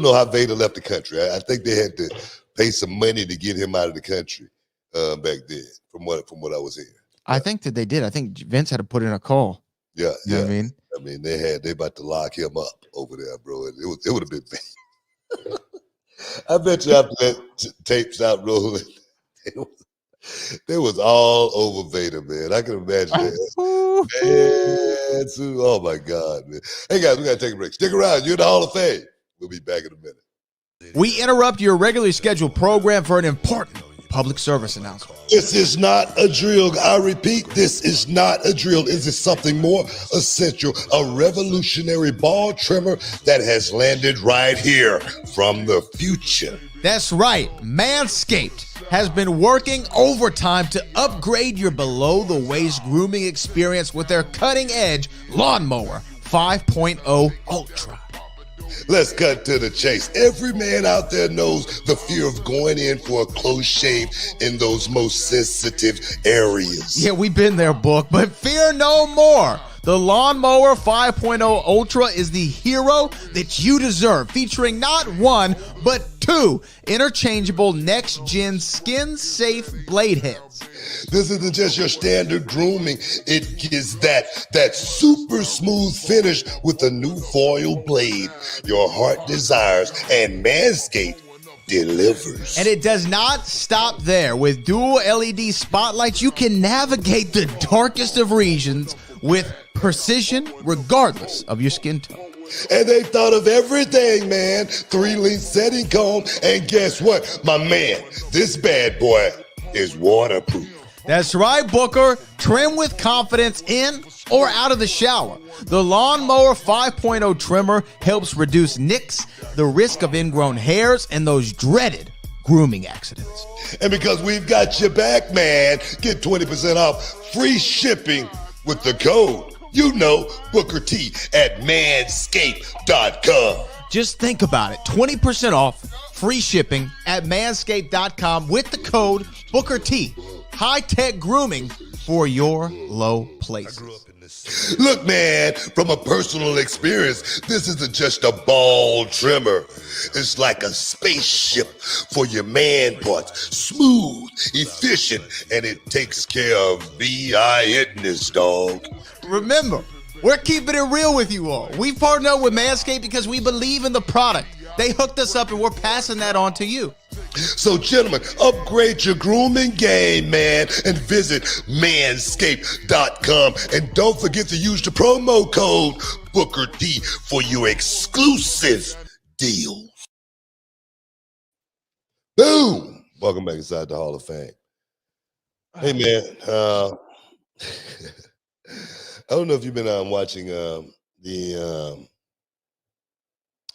know how Vader left the country. I think they had to pay some money to get him out of the country back then, from what I was hearing. I think that they did. I think Vince had to put in a call. Yeah, you know what I mean, they about to lock him up over there, bro. It would have been bad. I bet you after that tape stopped rolling, they was all over Vader, man. I can imagine that. Man, oh my God, man. Hey guys, we gotta take a break. Stick around. You're in the Hall of Fame. We'll be back in a minute. We interrupt your regularly scheduled program for an important public service announcement. This is not a drill. I repeat, this is not a drill. This is something more essential. A revolutionary ball trimmer that has landed right here from the future. That's right. Manscaped has been working overtime to upgrade your below-the-waist grooming experience with their cutting-edge Lawnmower 5.0 Ultra. Let's cut to the chase. Every man out there knows the fear of going in for a close shave in those most sensitive areas. Yeah, we've been there, Book, but fear no more. The Lawnmower 5.0 Ultra is the hero that you deserve, featuring not one, but two interchangeable next-gen skin-safe blade heads. This isn't just your standard grooming. It gives that super smooth finish with a new foil blade your heart desires, and Manscaped delivers. And it does not stop there. With dual LED spotlights, you can navigate the darkest of regions with precision regardless of your skin tone. And they thought of everything, man. 3-length setting comb, and guess what, my man? This bad boy is waterproof. That's right, Booker. Trim with confidence in or out of the shower. The Lawnmower 5.0 trimmer helps reduce nicks, the risk of ingrown hairs, and those dreaded grooming accidents. And because we've got your back, man, get 20% off free shipping with the code, Booker T at manscaped.com. Just think about it. 20% off free shipping at manscaped.com with the code Booker T. High-tech grooming for your low places. Look, man, from a personal experience, this isn't just a ball trimmer. It's like a spaceship for your man parts. Smooth, efficient, and it takes care of B.I.itness, dog. Remember, we're keeping it real with you all. We partnered up with Manscaped because we believe in the product. They hooked us up and we're passing that on to you. So, gentlemen, upgrade your grooming game, man, and visit manscaped.com. And don't forget to use the promo code Booker T for your exclusive deals. Boom! Welcome back inside the Hall of Fame. Hey, man. I don't know if you've been watching the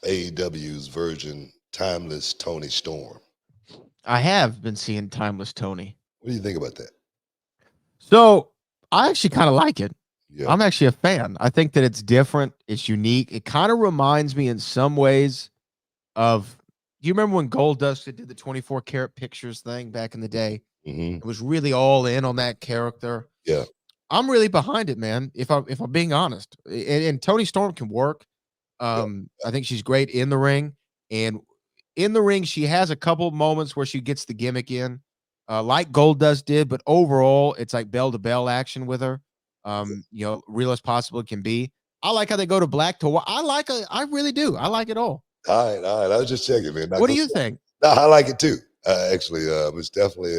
AEW's version Timeless Tony Storm. I have been seeing Timeless Tony. What do you think about that? So I actually kind of like it. Yeah. I'm actually a fan. I think that it's different. It's unique. It kind of reminds me in some ways of, do you remember when Goldust did the 24 karat pictures thing back in the day? Mm-hmm. It was really all in on that character. Yeah. I'm really behind it, man. If I'm being honest, and Toni Storm can work. I think she's great in the ring, and in the ring she has a couple moments where she gets the gimmick in, like Goldust did. But overall, it's like bell to bell action with her. Real as possible it can be. I like how they go to black to white. I really do. I like it all. All right. I was just checking, man. What do you think? No, I like it too. Actually, it's definitely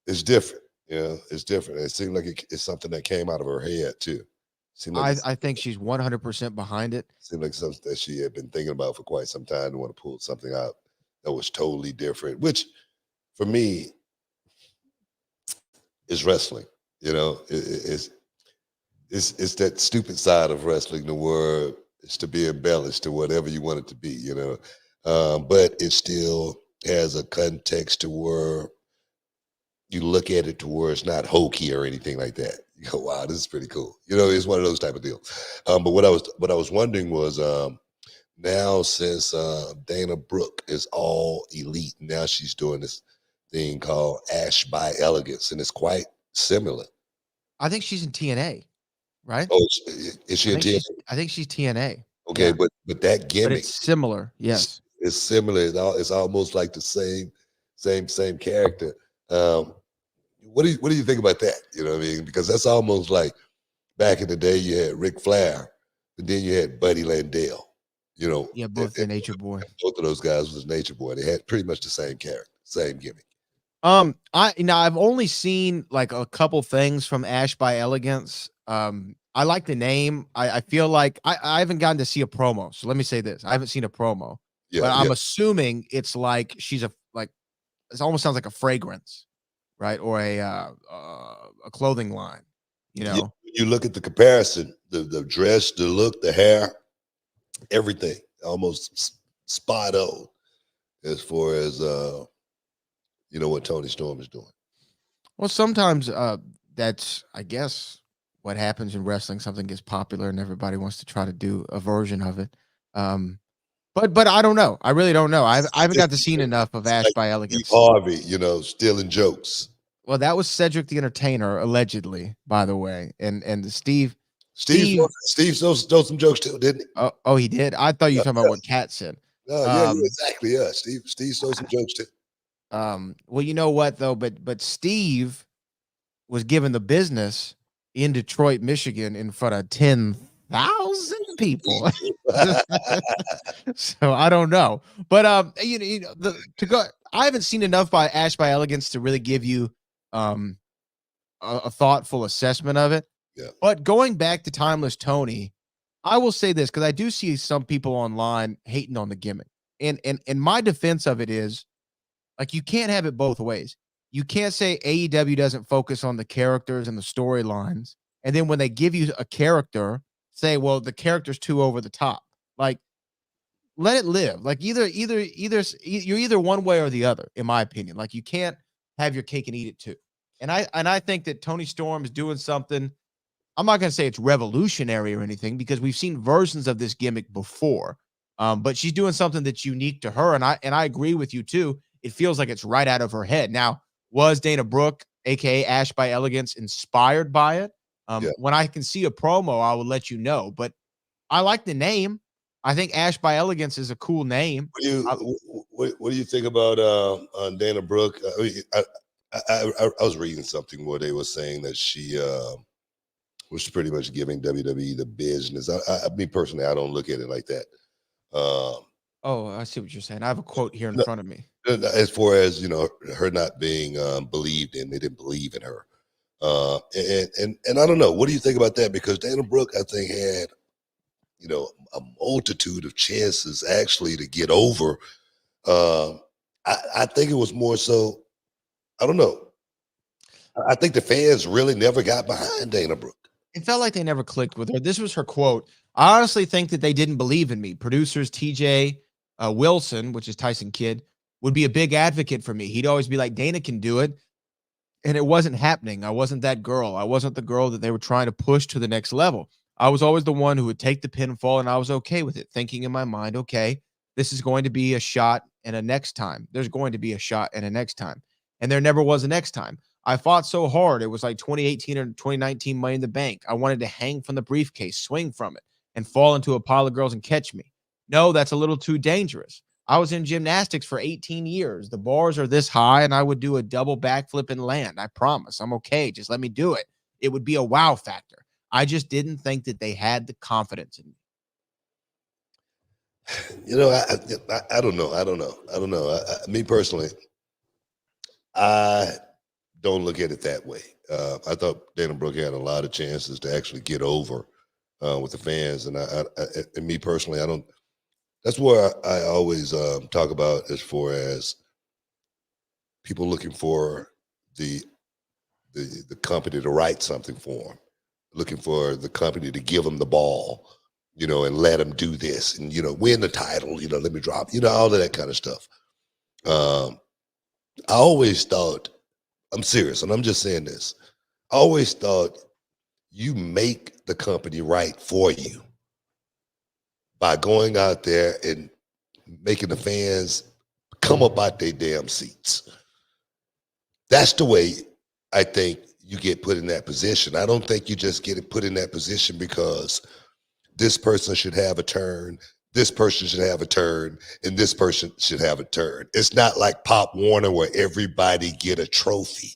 it's different. It's different. It seemed like it's something that came out of her head too. I think she's 100% behind it. Seemed like something that she had been thinking about for quite some time to want to pull something out that was totally different, which for me is wrestling. It's that stupid side of wrestling, the word is to be embellished to whatever you want it to be, but it still has a context to where you look at it to where it's not hokey or anything like that. You go, wow, this is pretty cool. It's one of those type of deals. But what I was wondering was, now since Dana Brooke is all elite, now she's doing this thing called Ash by Elegance, and it's quite similar. I think she's in TNA, right? Oh, is she in TNA? I think she's TNA. Okay, yeah. but that gimmick, but it's similar. Yes, it's similar. It's almost like the same character. What do you think about that? You know what I mean? Because that's almost like back in the day you had Ric Flair, and then you had Buddy Landell. Yeah, both the Nature Boy. Both of those guys was Nature Boy. They had pretty much the same character, same gimmick. I've only seen like a couple things from Ash by Elegance. I like the name. I feel like I haven't gotten to see a promo. So let me say this: I haven't seen a promo, but I'm assuming it's like she's it almost sounds like a fragrance, right, or a clothing line. You look at the comparison, the dress, the look, the hair, everything almost spot on as far as what Toni Storm is doing. Well, sometimes that's, I guess, what happens in wrestling. Something gets popular and everybody wants to try to do a version of it. But I don't know. I really don't know. I haven't got to see enough of Ash by Elegance. Steve Harvey, stealing jokes. Well, that was Cedric the Entertainer, allegedly, by the way. And Steve stole some jokes too, didn't he? Oh, he did? I thought you were talking about what Kat said. Exactly. Yeah, Steve stole some jokes too. Well, you know what though, but Steve was given the business in Detroit, Michigan, in front of 10,000 people. So I don't know, but I haven't seen enough by Ash by Elegance to really give you a thoughtful assessment of it. Yeah. But going back to Timeless Tony, I will say this because I do see some people online hating on the gimmick, and my defense of it is, like, you can't have it both ways. You can't say AEW doesn't focus on the characters and the storylines, and then when they give you a character, say, well, the character's too over the top. Like, let it live. Like, you're either one way or the other, in my opinion. Like, you can't have your cake and eat it too. And I think that Toni Storm is doing something. I'm not going to say it's revolutionary or anything because we've seen versions of this gimmick before. But she's doing something that's unique to her, and I agree with you too. It feels like it's right out of her head. Now, was Dana Brooke, aka Ash by Elegance, inspired by it? When I can see a promo, I will let you know. But I like the name. I think Ash by Elegance is a cool name. What do you think about Dana Brooke? I was reading something where they were saying that she was pretty much giving WWE the business. Me personally, I don't look at it like that. I see what you're saying. I have a quote here in front of me. As far as her not being believed in, they didn't believe in her. And I don't know. What do you think about that? Because Dana Brooke, I think, had a multitude of chances actually to get over. I think it was more so. I don't know. I think the fans really never got behind Dana Brooke. It felt like they never clicked with her. This was her quote. I honestly think that they didn't believe in me. Producers TJ Wilson, which is Tyson Kidd, would be a big advocate for me. He'd always be like, Dana can do it. and it wasn't happening. I wasn't that girl. I wasn't the girl that they were trying to push to the next level. I was always the one who would take the pinfall, and I was okay with it, thinking in my mind, okay, this is going to be a shot and a next time. There's going to be a shot and a next time. And there never was a next time. I fought so hard. It was like 2018 or 2019 Money in the Bank. I wanted to hang from the briefcase, swing from it, and fall into a pile of girls and catch me. No, that's a little too dangerous. I was in gymnastics for 18 years. The bars are this high, and I would do a double backflip and land. I promise. I'm okay. Just let me do it. It would be a wow factor. I just didn't think that they had the confidence in me. You know, I don't know. I don't know. Me personally, I don't look at it that way. I thought Dana Brooke had a lot of chances to actually get over with the fans, and and me personally, I don't. That's where I always talk about as far as people looking for the company to write something for them, looking for the company to give them the ball, you know, and let them do this and, you know, win the title, you know, let me drop, you know, all of that kind of stuff. I always thought, I'm serious, and I'm just saying this, I always thought you make the company right for you by going out there and making the fans come up out their damn seats. That's the way I think you get put in that position. I don't think you just get put in that position because this person should have a turn, this person should have a turn, and this person should have a turn. It's not like Pop Warner where everybody get a trophy.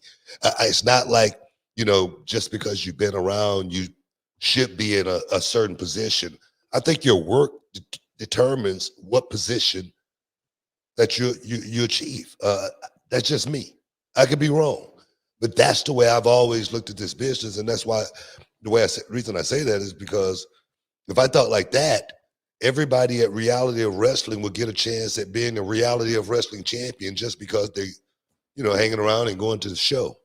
It's not like, you know, just because you've been around, you should be in a certain position. I think your work determines what position that you achieve. That's just me. I could be wrong, but that's the way I've always looked at this business, and that's why the reason I say that is because if I thought like that, everybody at Reality of Wrestling would get a chance at being a Reality of Wrestling champion just because they, you know, hanging around and going to the show.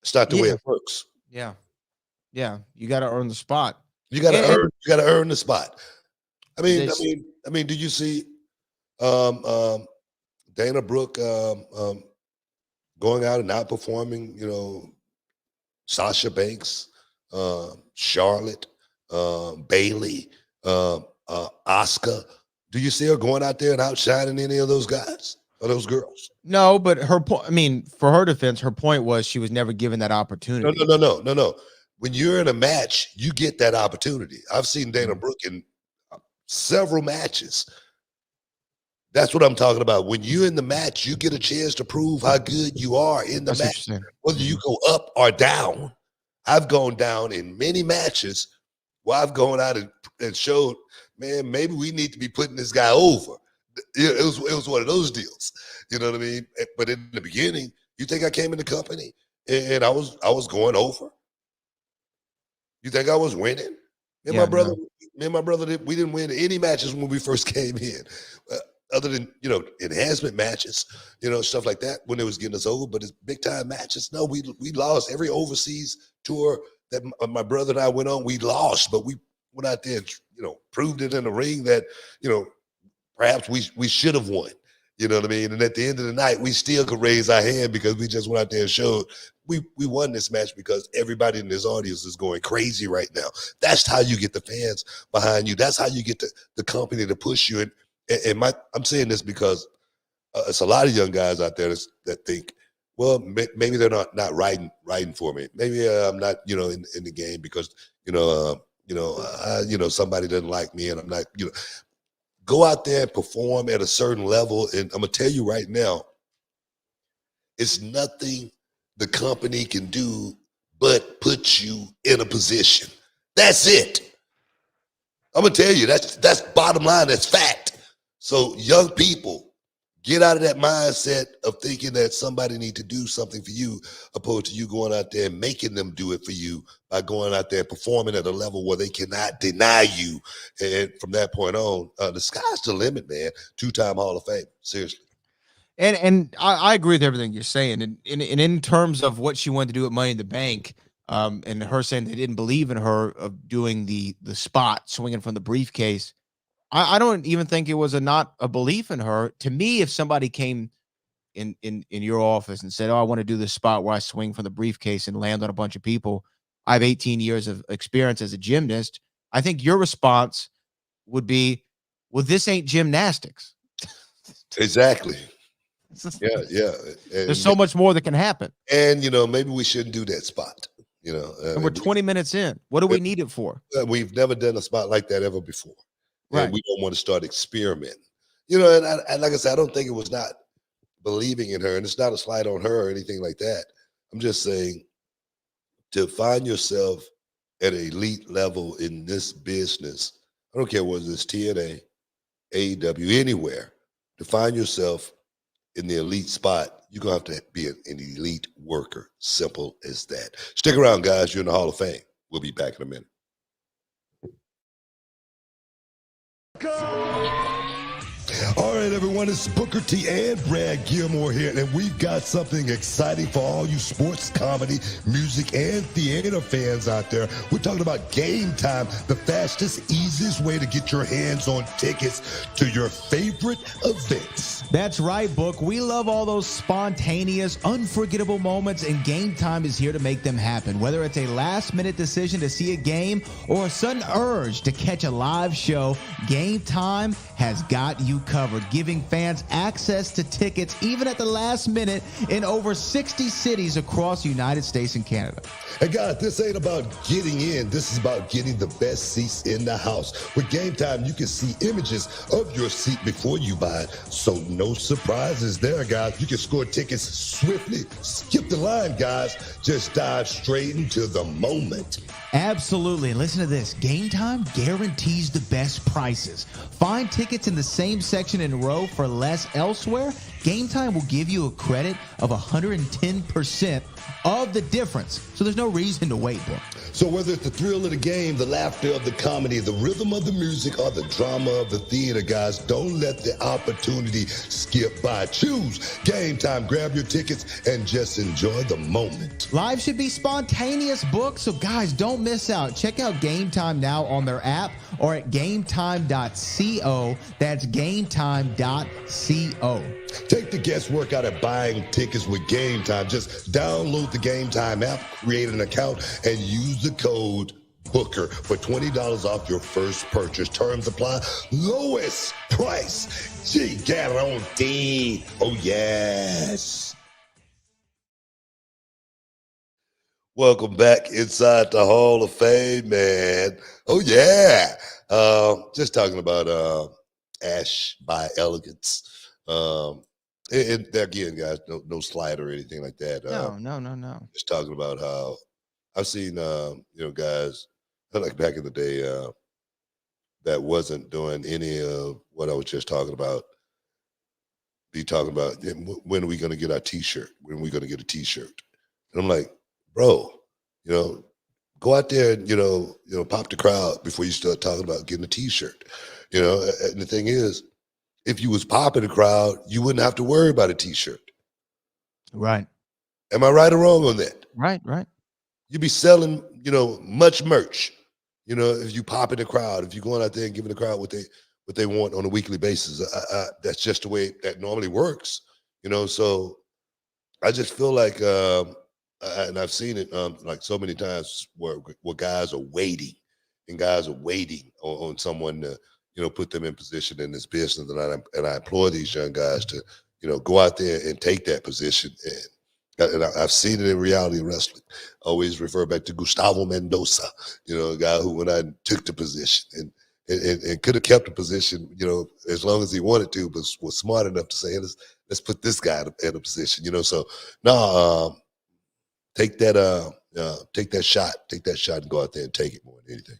It's not the way it works. Yeah. Yeah. You got to earn the spot. You got to earn the spot. I mean, do you see Dana Brooke going out and outperforming, you know, Sasha Banks, Charlotte, Bailey, Asuka? Do you see her going out there and outshining any of those guys or those girls? No, but her point, I mean, for her defense, her point was she was never given that opportunity. No. When you're in a match, you get that opportunity. I've seen Dana Brooke in several matches. That's what I'm talking about. When you're in the match, you get a chance to prove how good you are in the match, whether you go up or down. I've gone down in many matches where I've gone out and showed, man, maybe we need to be putting this guy over. It was one of those deals. You know what I mean? But in the beginning, you think I came in the company and I was going over? You think I was winning? Me and my brother, we didn't win any matches when we first came in. Other than, you know, enhancement matches, you know, stuff like that when it was getting us over, but it's big time matches. No, we lost every overseas tour that my brother and I went on. We lost, but we went out there and, you know, proved it in the ring that, you know, perhaps we should have won. You know what I mean? And at the end of the night, we still could raise our hand because we just went out there and showed we won this match because everybody in this audience is going crazy right now. That's how you get the fans behind you. That's how you get the company to push you. And I'm saying this because it's a lot of young guys out there that think, well, maybe they're not writing for me. Maybe I'm not, you know, in the game because, somebody doesn't like me and I'm not, you know. Go out there and perform at a certain level. And I'm going to tell you right now, it's nothing the company can do but put you in a position. That's it. I'm going to tell you, that's bottom line, that's fact. So young people, get out of that mindset of thinking that somebody need to do something for you, opposed to you going out there and making them do it for you by going out there and performing at a level where they cannot deny you. And from that point on, the sky's the limit, man. 2-time Hall of Fame, seriously. And I agree with everything you're saying. And in terms of what she wanted to do at Money in the Bank, and her saying they didn't believe in her of doing the spot, swinging from the briefcase, I don't even think it was not a belief in her. To me, if somebody came in your office and said, "Oh, I want to do this spot where I swing from the briefcase and land on a bunch of people. I have 18 years of experience as a gymnast." I think your response would be, "Well, this ain't gymnastics." Exactly. Yeah. There's so much more that can happen. And, maybe we shouldn't do that spot, and we're 20 minutes in. What do we need it for? We've never done a spot like that ever before. Right. And we don't want to start experimenting. And like I said, I don't think it was not believing in her, and it's not a slight on her or anything like that. I'm just saying, to find yourself at an elite level in this business, I don't care whether it's TNA, AEW, anywhere, to find yourself in the elite spot, you're going to have to be an elite worker. Simple as that. Stick around, guys. You're in the Hall of Fame. We'll be back in a minute. All right, everyone, it's Booker T and Brad Gilmore here, and we've got something exciting for all you sports, comedy, music, and theater fans out there. We're talking about Game Time, the fastest, easiest way to get your hands on tickets to your favorite events. That's right, Book. We love all those spontaneous, unforgettable moments, and Game Time is here to make them happen. Whether it's a last-minute decision to see a game or a sudden urge to catch a live show, Game Time has got you covered, giving fans access to tickets even at the last minute in over 60 cities across the United States and Canada. Hey guys, this ain't about getting in. This is about getting the best seats in the house. With Game Time, you can see images of your seat before you buy it. So no surprises there, guys. You can score tickets swiftly. Skip the line, guys. Just dive straight into the moment. Absolutely. And listen to this. Game Time guarantees the best prices. Find tickets in the same section in row for less elsewhere. Game Time will give you a credit of 110% of the difference. So there's no reason to wait, bro. So whether it's the thrill of the game, the laughter of the comedy, the rhythm of the music, or the drama of the theater, guys, don't let the opportunity skip by. Choose Game Time. Grab your tickets and just enjoy the moment. Live should be spontaneous, Book. So guys, don't miss out. Check out Game Time now on their app or at gametime.co. That's gametime.co. Take the guesswork out of buying tickets with Game Time. Just download the Game Time app, create an account, and use the code BOOKER for $20 off your first purchase. Terms apply. Lowest price. Guaranteed. Oh, yes. Welcome back inside the Hall of Fame, man. Oh, yeah. Just talking about Ash by Elegance. And again, guys, no slide or anything like that. No. Just talking about how I've seen, guys like back in the day that wasn't doing any of what I was just talking about. Be talking about, when are we going to get our T-shirt? When are we going to get a T-shirt? And I'm like, bro, go out there and pop the crowd before you start talking about getting a T-shirt. And the thing is, if you was popping the crowd, you wouldn't have to worry about a T-shirt. Right. Am I right or wrong on that? Right. You'd be selling, much merch. If you pop in the crowd, if you're going out there and giving the crowd what they want on a weekly basis, that's just the way that normally works. So I just feel like, and I've seen it like so many times where guys are waiting, on someone to, put them in position in this business. And I implore these young guys to, go out there and take that position. And I've seen it in reality wrestling. I always refer back to Gustavo Mendoza, a guy who went out and took the position and could have kept the position, as long as he wanted to, but was smart enough to say, let's put this guy in a position, So take that shot and go out there and take it more than anything.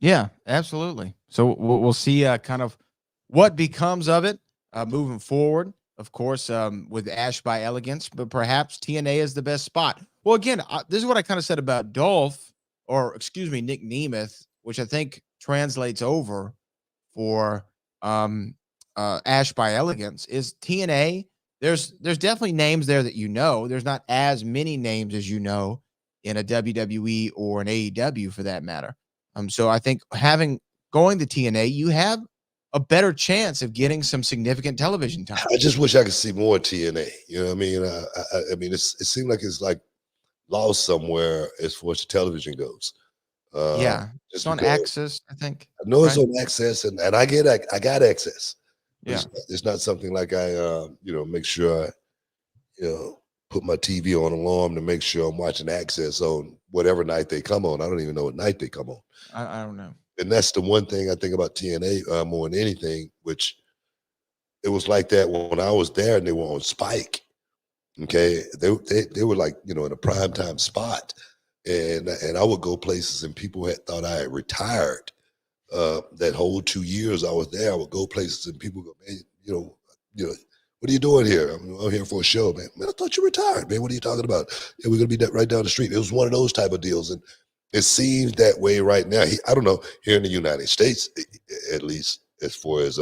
Yeah, absolutely. So we'll see kind of what becomes of it moving forward. Of course, with Ash by Elegance, but perhaps TNA is the best spot. Well, again, this is what I kind of said about Nick Nemeth, which I think translates over for Ash by Elegance. Is TNA? There's definitely names there that There's not as many names as in a WWE or an AEW for that matter. So I think going to TNA, you have a better chance of getting some significant television time. I just wish I could see more TNA. You know what I mean? I mean, it seemed like it's like lost somewhere as far as the television goes. Yeah, it's on Access, I think. I know it's on Access, and I got access. Yeah, it's not something like I make sure I put my TV on alarm to make sure I'm watching Access on whatever night they come on. I don't even know what night they come on. I don't know. And that's the one thing I think about TNA more than anything, which it was like that when I was there and they were on Spike. Okay, they were like in a primetime spot, and I would go places and people had thought I had retired. That whole 2 years I was there, I would go places and people go, man, what are you doing here? I'm here for a show, man. Man, I thought you retired, man. What are you talking about? Yeah, we're gonna be right down the street. It was one of those type of deals, and it seems that way right now. I don't know, here in the United States, at least as far as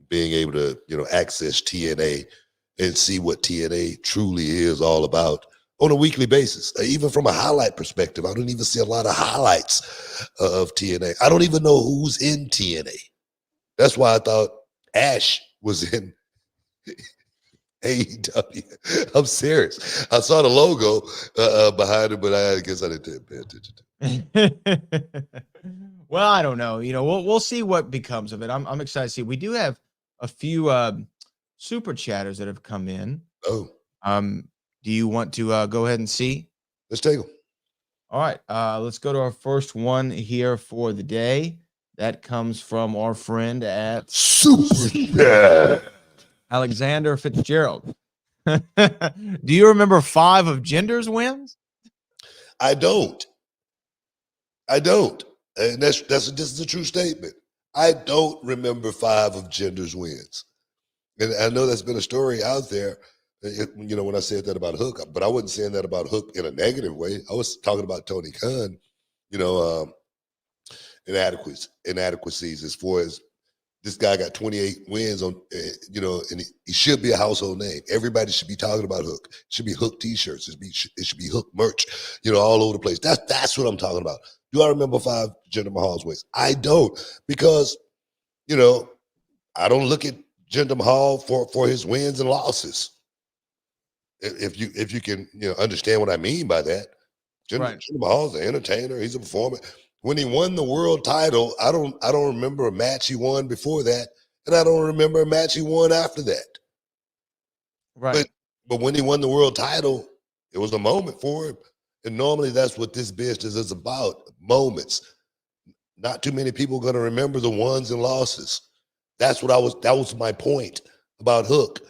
being able to access TNA and see what TNA truly is all about on a weekly basis. Even from a highlight perspective, I don't even see a lot of highlights of TNA. I don't even know who's in TNA. That's why I thought Ash was in AEW. I'm serious. I saw the logo behind it, but I guess I didn't pay attention to it. Well, I don't know. We'll see what becomes of it. I'm excited to see. We do have a few super chatters that have come in. Oh. Do you want to go ahead and see? Let's take them. All right. Let's go to our first one here for the day. That comes from our friend at Super Chat, Alexander Fitzgerald. Do you remember 5 of Jinder's wins? I don't. And this is a true statement. I don't remember 5 of Jinder's wins. And I know that's been a story out there, when I said that about Hook, but I wasn't saying that about Hook in a negative way. I was talking about Tony Khan, inadequacies as far as this guy got 28 wins on, and he should be a household name. Everybody should be talking about Hook. It should be Hook t-shirts. It should be Hook merch, all over the place. That's what I'm talking about. Do I remember 5 Jinder Mahal's wins? I don't, because, I don't look at Jinder Mahal for his wins and losses. If you can understand what I mean by that. Jinder Mahal's an entertainer. He's a performer. When he won the world title, I don't remember a match he won before that, and I don't remember a match he won after that. Right. But when he won the world title, it was a moment for him. And normally that's what this business is about, moments. Not too many people are going to remember the wins and losses. That was my point about Hook.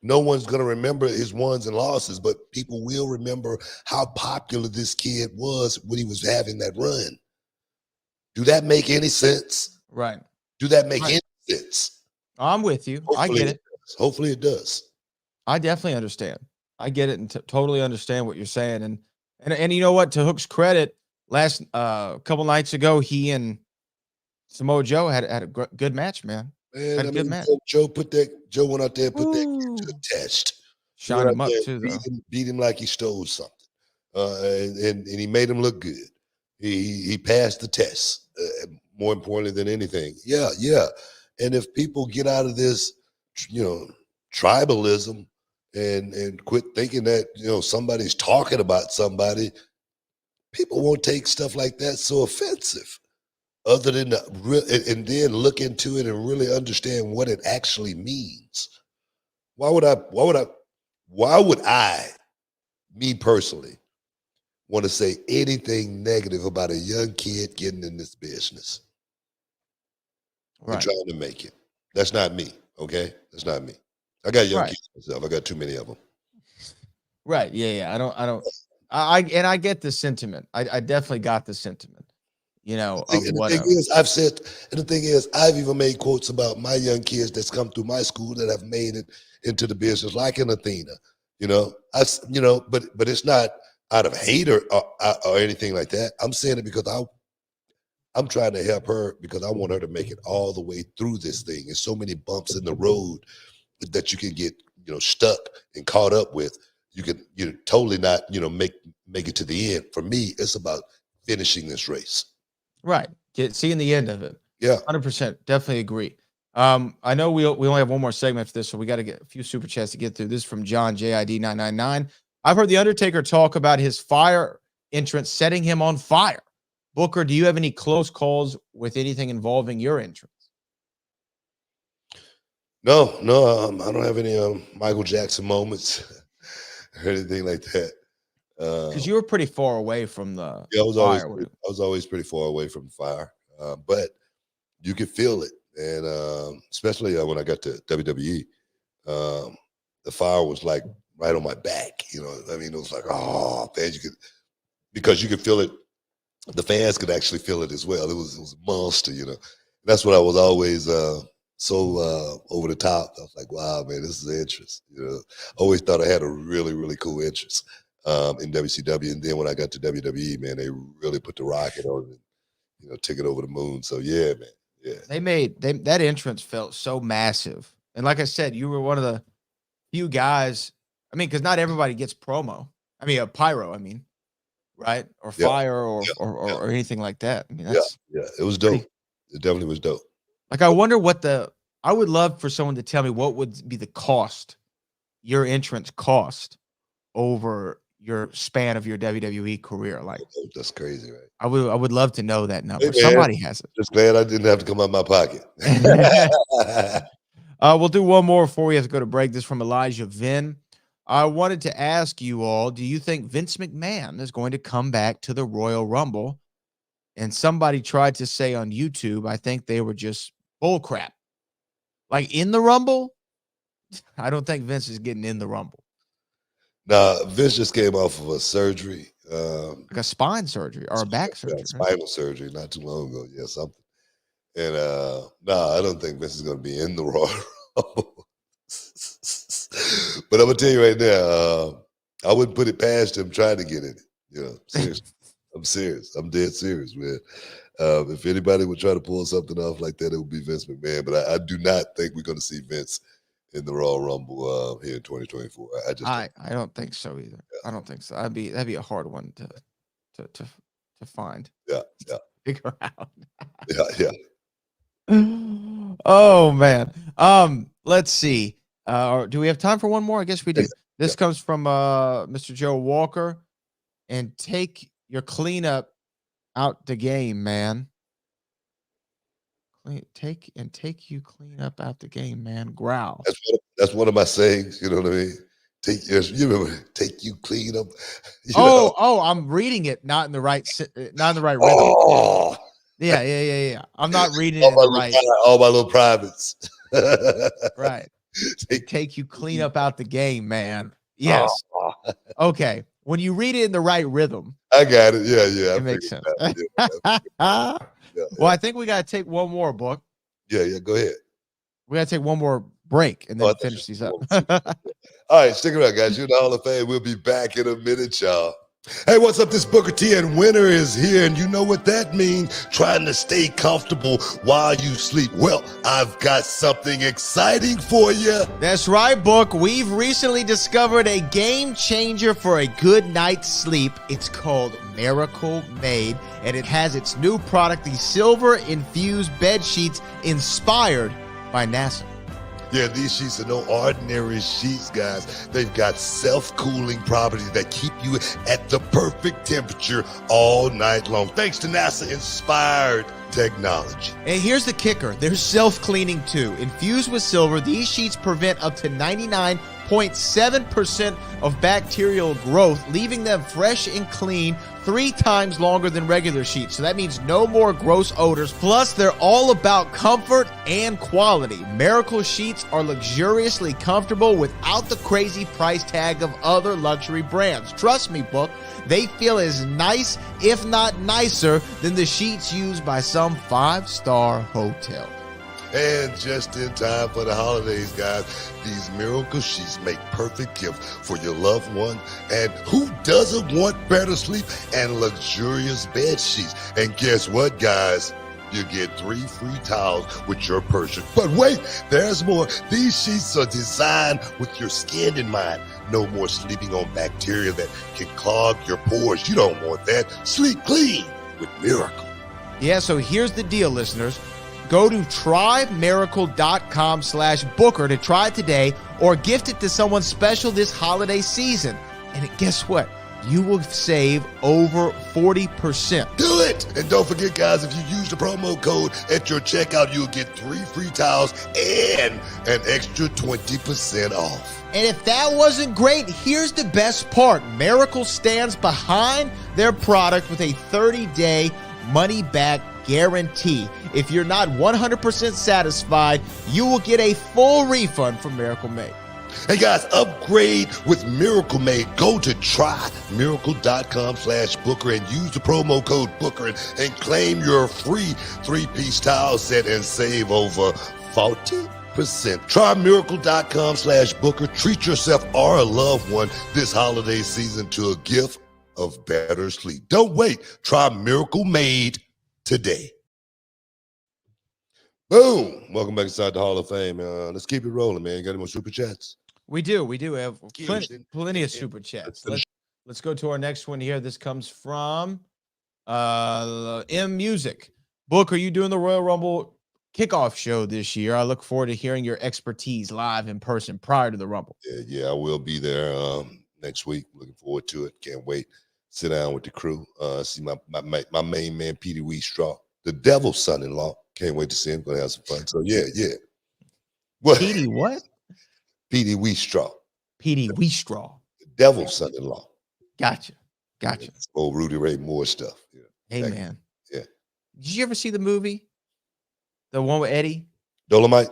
No one's going to remember his wins and losses, but people will remember how popular this kid was when he was having that run. Do that make any sense? Right. Do that make any sense? I'm with you. Hopefully I get it. Hopefully it does. I definitely understand. I get it and totally understand what you're saying. And you know what? To Hook's credit, last couple nights ago, he and Samoa Joe had a good match, man. Man, a good match. Joe went out there and put that kid to the test. Shined him up too, though. Beat him like he stole something. And he made him look good. He passed the test, more importantly than anything. Yeah. And if people get out of this, tribalism and quit thinking that, somebody's talking about somebody, people won't take stuff like that so offensive. Other than and then look into it and really understand what it actually means. Why would I, me personally, want to say anything negative about a young kid getting in this business? Right. And trying to make it. That's not me, okay? That's not me. I got young kids myself. I got too many of them. Right. Yeah. I get the sentiment. I definitely got the sentiment. The thing is, I've even made quotes about my young kids that's come through my school that have made it into the business, like an Athena, but it's not out of hate or anything like that. I'm saying it because I'm trying to help her, because I want her to make it all the way through this thing. There's so many bumps in the road that you can get, stuck and caught up with. You can, totally not, make it to the end. For me, it's about finishing this race. Right. Seeing the end of it. Yeah. 100%. Definitely agree. I know we only have one more segment for this, so we got to get a few super chats to get through. This is from John JID 999. I've heard the Undertaker talk about his fire entrance setting him on fire. Booker, do you have any close calls with anything involving your entrance? No, I don't have any Michael Jackson moments or anything like that. Because you were pretty far away from the I fire. was always pretty far away from the fire, but you could feel it, and especially when I got to WWE, the fire was like right on my back. You know, I mean, it was like, oh, fans, because you could feel it. The fans could actually feel it as well. It was a monster, you know. That's what I was always so over the top. I was like, wow, man, this is an interest. You know, always thought I had a really, really cool interest in WCW. And then when I got to WWE, man, they really put the rocket on it, you know, took it over the moon. So yeah, man. Yeah. That entrance felt so massive. And like I said, you were one of the few guys. I mean, because not everybody gets pyro, right? Or fire or anything like that. I mean, that's it was dope. It definitely was dope. Like, I wonder I would love for someone to tell me what would be the cost, your entrance cost over your span of your WWE career. Like, that's crazy, right? I would love to know that number. Hey, somebody has it. Just glad I didn't have to come out of my pocket. We'll do one more before we have to go to break. This from Elijah Vin. I wanted to ask you all, do you think Vince McMahon is going to come back to the Royal Rumble? And somebody tried to say on YouTube, I think they were just bull crap. Like, in the Rumble? I don't think Vince is getting in the Rumble. Nah, Vince just came off of a surgery. Like a spine surgery or a back surgery. Spinal surgery not too long ago. Yeah, something. And I don't think Vince is going to be in the Royal Rumble. But I'm going to tell you right now, I wouldn't put it past him trying to get in it. You know, seriously. I'm serious. I'm dead serious, man. If anybody would try to pull something off like that, it would be Vince McMahon. But I do not think we're going to see Vince in the Royal Rumble here in 2024. I don't think so either. Yeah. I don't think so. That'd be a hard one to find. Yeah. Figure out. Yeah. Oh man. Let's see. Do we have time for one more? I guess we do. This comes from Mr. Joe Walker. And take your cleanup out the game, man. Take you clean up out the game, man. Growl. That's one of my sayings. You know what I mean? Take you clean up. I'm reading it not in the right rhythm. Oh. Yeah. I'm not reading it in the right. All my little privates. Right. Take you clean up out the game, man. Yes. Okay. When you read it in the right rhythm. I got it. Yeah. It makes sense. Well, I think we got to take one more, Book. Yeah. Go ahead. We got to take one more break and then finish these up. All right. Stick around, guys. You're in the Hall of Fame. We'll be back in a minute, y'all. Hey, what's up? This Booker T, and winter is here, and you know what that means? Trying to stay comfortable while you sleep. Well, I've got something exciting for you. That's right, Book. We've recently discovered a game changer for a good night's sleep. It's called Miracle Made, and it has its new product, the silver-infused bed sheets inspired by NASA. Yeah, these sheets are no ordinary sheets, guys. They've got self-cooling properties that keep you at the perfect temperature all night long, thanks to NASA-inspired technology. And here's the kicker. They're self-cleaning too. Infused with silver, these sheets prevent up to 99.7% of bacterial growth, leaving them fresh and clean 3 times longer than regular sheets. So that means no more gross odors. Plus, they're all about comfort and quality. Miracle sheets are luxuriously comfortable without the crazy price tag of other luxury brands. Trust me, Book, they feel as nice, if not nicer, than the sheets used by some 5-star hotel. And just in time for the holidays, guys, these Miracle Sheets make perfect gift for your loved one. And who doesn't want better sleep and luxurious bed sheets? And guess what, guys? You get 3 free towels with your purchase. But wait, there's more. These sheets are designed with your skin in mind. No more sleeping on bacteria that can clog your pores. You don't want that. Sleep clean with Miracle. Yeah, so here's the deal, listeners. Go to trymiracle.com/booker to try it today or gift it to someone special this holiday season. And guess what? You will save over 40%. Do it! And don't forget, guys, if you use the promo code at your checkout, you'll get 3 free towels and an extra 20% off. And if that wasn't great, here's the best part. Miracle stands behind their product with a 30-day money-back guarantee. If you're not 100% satisfied, you will get a full refund from Miracle Made. Hey guys, upgrade with Miracle Made. Go to trymiracle.com/Booker and use the promo code Booker and claim your free 3-piece towel set and save over 40%. Trymiracle.com/Booker. Treat yourself or a loved one this holiday season to a gift of better sleep. Don't wait. Try Miracle Made today. Boom. Welcome back inside the Hall of Fame. Let's keep it rolling, man. Got any more super chats? We do have plenty of super chats. Let's go to our next one here. This comes from M Music. Book, are you doing the Royal Rumble kickoff show this year? I look forward to hearing your expertise live in person prior to the Rumble. Yeah, I will be there next week. Looking forward to it. Can't wait. Sit down with the crew. See my main man, Petey Wheatstraw, the devil's son-in-law. Can't wait to see him. Gonna have some fun. So yeah. What? Petey what? Petey Wheatstraw. Petey Wheatstraw. The devil's son-in-law. Gotcha. Old Rudy Ray Moore stuff. Yeah. Hey, man. Yeah. Did you ever see the movie? The one with Eddie? Dolomite?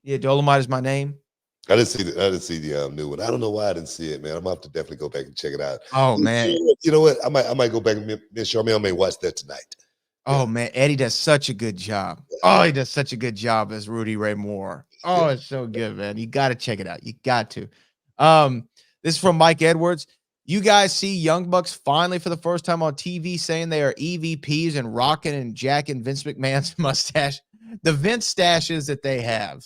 Yeah, Dolomite Is My Name. I didn't see the new one. I don't know why I didn't see it, man. I'm gonna have to definitely go back and check it out. Oh man. You know what? I might go back and Miss Charmaine, I may watch that tonight. Oh man, Eddie does such a good job. Oh, he does such a good job as Rudy Ray Moore. Oh, it's so good, man. You got to check it out. You got to. This is from Mike Edwards. You guys see Young Bucks finally for the first time on TV saying they are EVPs and rocking and jacking Vince McMahon's mustache. The Vince stashes that they have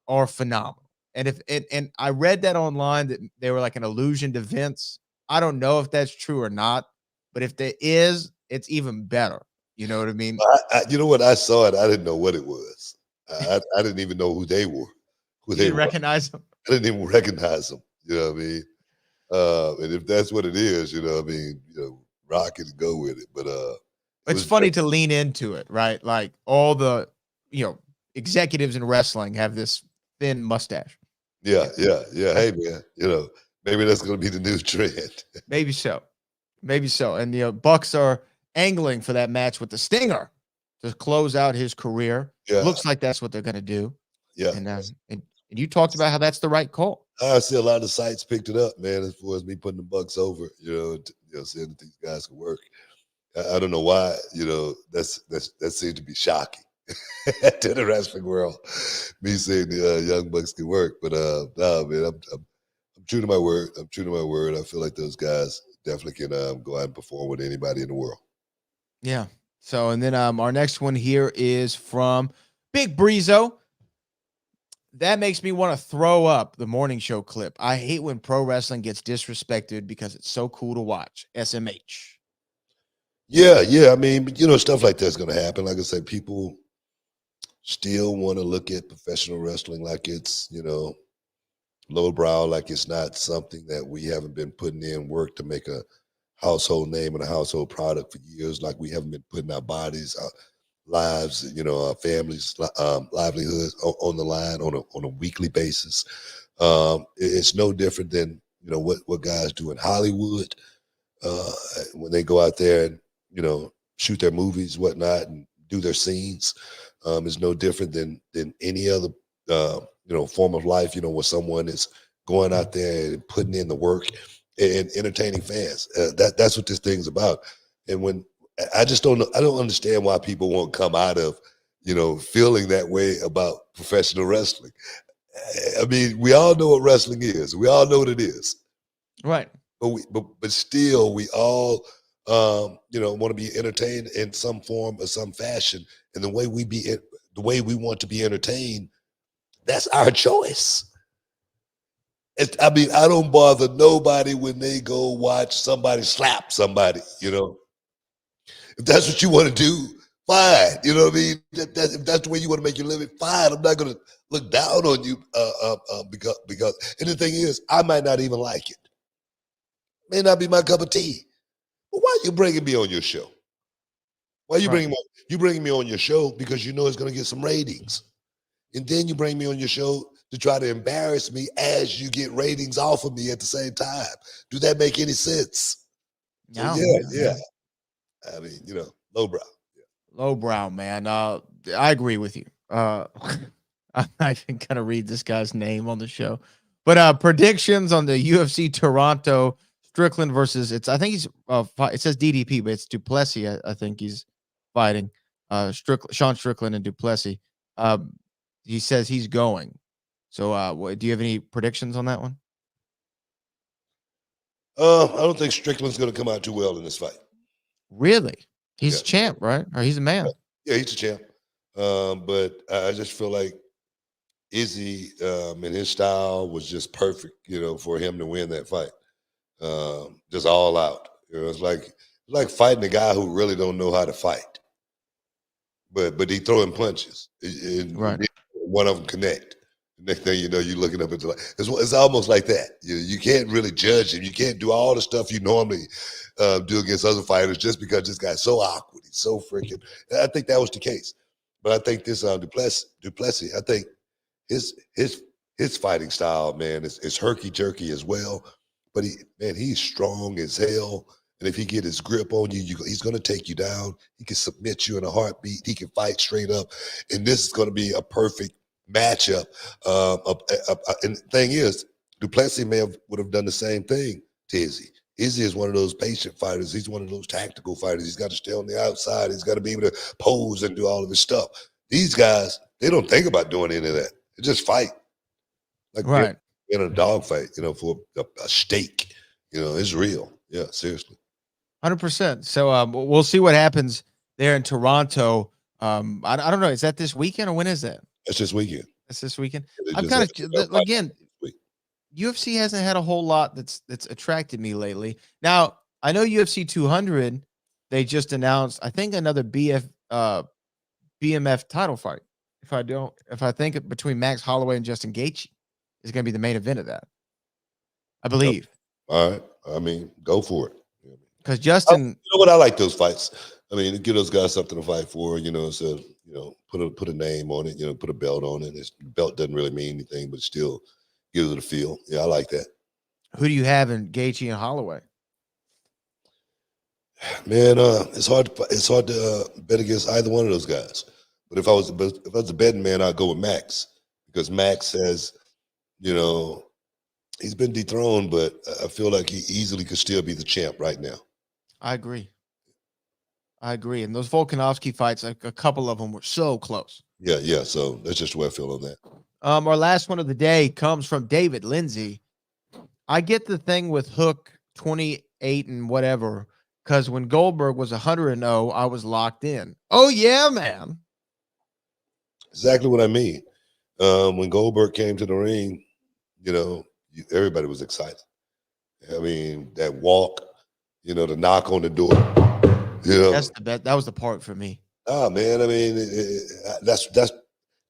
are phenomenal. And I read that online that they were like an allusion to Vince. I don't know if that's true or not, but if there is, it's even better. You know what I mean? You know what? I saw it. I didn't know what it was. I didn't even know who they were. You didn't recognize them? I didn't even recognize them. You know what I mean? And if that's what it is, you know what I mean? Rock it and go with it. But it's funny to lean into it, right? Like all the, executives in wrestling have this thin mustache. Yeah. Hey, man, maybe that's going to be the new trend. Maybe so. And Bucks are angling for that match with the Stinger to close out his career. Yeah. Looks like that's what they're going to do. Yeah. And you talked about how that's the right call. I see a lot of sites picked it up, man, as far as me putting the Bucks over, saying that these guys can work. I don't know why, that seemed to be shocking to the wrestling world, me saying the Young Bucks can work. But no, man, I'm true to my word. I feel like those guys definitely can go out and perform with anybody in the world. Yeah. So, and then our next one here is from Big Breezo. That makes me want to throw up the morning show clip. I hate when pro wrestling gets disrespected because it's so cool to watch. SMH. Yeah. I mean, stuff like that's going to happen. Like I said, people still want to look at professional wrestling like it's, lowbrow, like it's not something that we haven't been putting in work to make a household name and a household product for years, like we haven't been putting our bodies, our lives, our families' livelihoods on the line on a weekly basis. It's no different than what guys do in Hollywood when they go out there and shoot their movies, whatnot, and do their scenes. It's no different than any other form of life. Where someone is going out there and putting in the work and entertaining fans. That's what this thing's about. And when I don't understand why people won't come out of, feeling that way about professional wrestling. I mean, we all know what wrestling is. We all know what it is. Right. But still, we all, want to be entertained in some form or some fashion. And the way we want to be entertained, that's our choice. I don't bother nobody when they go watch somebody slap somebody, If that's what you want to do, fine. You know what I mean? If that's the way you want to make your living, fine. I'm not going to look down on you because. And the thing is, I might not even like it. May not be my cup of tea. But why are you bringing me on your show? Why are you bringing me? You bringing me on your show because you know it's going to get some ratings, and then you bring me on your show to try to embarrass me as you get ratings off of me at the same time. Do that make any sense? No. So yeah. I mean, lowbrow. Lowbrow, man. I agree with you. I'm not even gonna read this guy's name on the show, but predictions on the UFC Toronto Strickland versus I think he's it says DDP, but it's Duplessis. I think he's fighting Sean Strickland and Duplessis. He says he's going. So, do you have any predictions on that one? I don't think Strickland's going to come out too well in this fight. Really? He's a champ, right? Or he's a man? Yeah, he's a champ. But I just feel like Izzy and his style was just perfect, for him to win that fight. Just all out. It's like fighting a guy who really don't know how to fight. But he throwing punches. Right. One of them connect. Next thing you know, you're looking up at it's almost like that. You can't really judge him. You can't do all the stuff you normally do against other fighters just because this guy's so awkward. He's so freaking. I think that was the case. But I think this Duplessis, I think his fighting style, man, is herky jerky as well. But he's strong as hell. And if he get his grip on you, he's going to take you down. He can submit you in a heartbeat. He can fight straight up. And this is going to be a perfect matchup. And the thing is, Duplessis would have done the same thing to Izzy. Izzy is one of those patient fighters. He's one of those tactical fighters. He's got to stay on the outside. He's got to be able to pose and do all of his stuff. These guys, they don't think about doing any of that. They just fight. Like in a dog fight, for a steak. It's real. Yeah, seriously. 100%. So we'll see what happens there in Toronto. I don't know. Is that this weekend or when is that? It's this weekend. It's this weekend. I'm kind of again. UFC hasn't had a whole lot that's attracted me lately. Now I know UFC 200. They just announced, I think, another BMF title fight. If I think between Max Holloway and Justin Gaethje is going to be the main event of that, I believe. All right. I mean, go for it. Because Justin, you know what? I like those fights. I mean, give those guys something to fight for. So put a name on it. Put a belt on it. The belt doesn't really mean anything, but it still gives it a feel. Yeah, I like that. Who do you have in Gaethje and Holloway? Man, it's hard to bet against either one of those guys. But if I was a betting man, I'd go with Max because Max has, he's been dethroned, but I feel like he easily could still be the champ right now. I agree. And those Volkanovski fights, a couple of them were so close. Yeah. So that's just the way I feel on that. Our last one of the day comes from David Lindsay. I get the thing with Hook 28 and whatever, because when Goldberg was 100-0, I was locked in. Oh yeah, man. Exactly what I mean. When Goldberg came to the ring, everybody was excited. I mean, that walk, the knock on the door. That was the part for me. Oh man, I mean, that's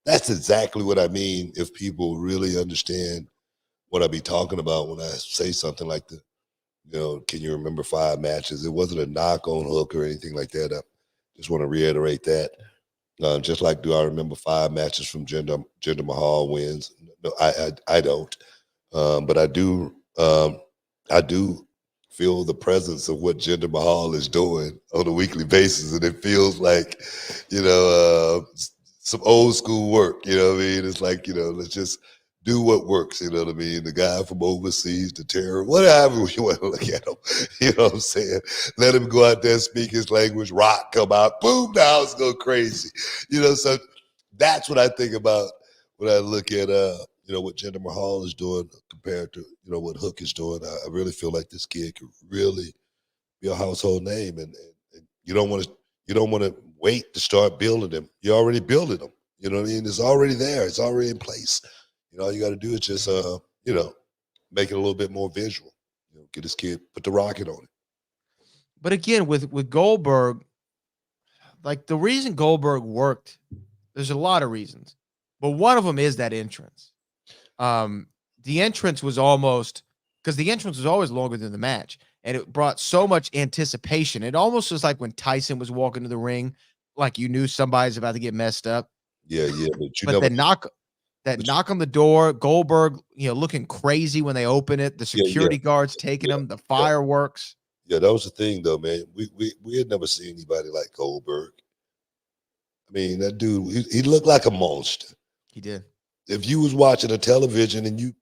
exactly what I mean. If people really understand what I be talking about when I say something like can you remember 5 matches? It wasn't a knock on Hook or anything like that. I just want to reiterate that. Just like, do I remember 5 matches from Jinder Mahal wins? No, I don't. But I do feel the presence of what Jinder Mahal is doing on a weekly basis, and it feels like, some old school work. You know what I mean? It's like, let's just do what works. You know what I mean? The guy from overseas, the terror, whatever you want to look at him. You know what I'm saying? Let him go out there, speak his language, rock, come out, boom, the house go crazy. So that's what I think about when I look at what Jinder Mahal is doing compared to what Hook is doing. I really feel like this kid could really be a household name, and you don't want to wait to start building him. You're already building him. You know what I mean? It's already there. It's already in place. All you got to do is just make it a little bit more visual. Get this kid, put the rocket on it. But again, with Goldberg, like the reason Goldberg worked, there's a lot of reasons, but one of them is that entrance. The entrance was almost, because the entrance was always longer than the match, and it brought so much anticipation. It almost was like when Tyson was walking to the ring, like you knew somebody's about to get messed up. Yeah, but the knock on the door, Goldberg, looking crazy when they open it, the security guards taking him, the fireworks. Yeah, that was the thing, though, man. We had never seen anybody like Goldberg. I mean, that dude, he looked like a monster. He did. If you was watching a television and you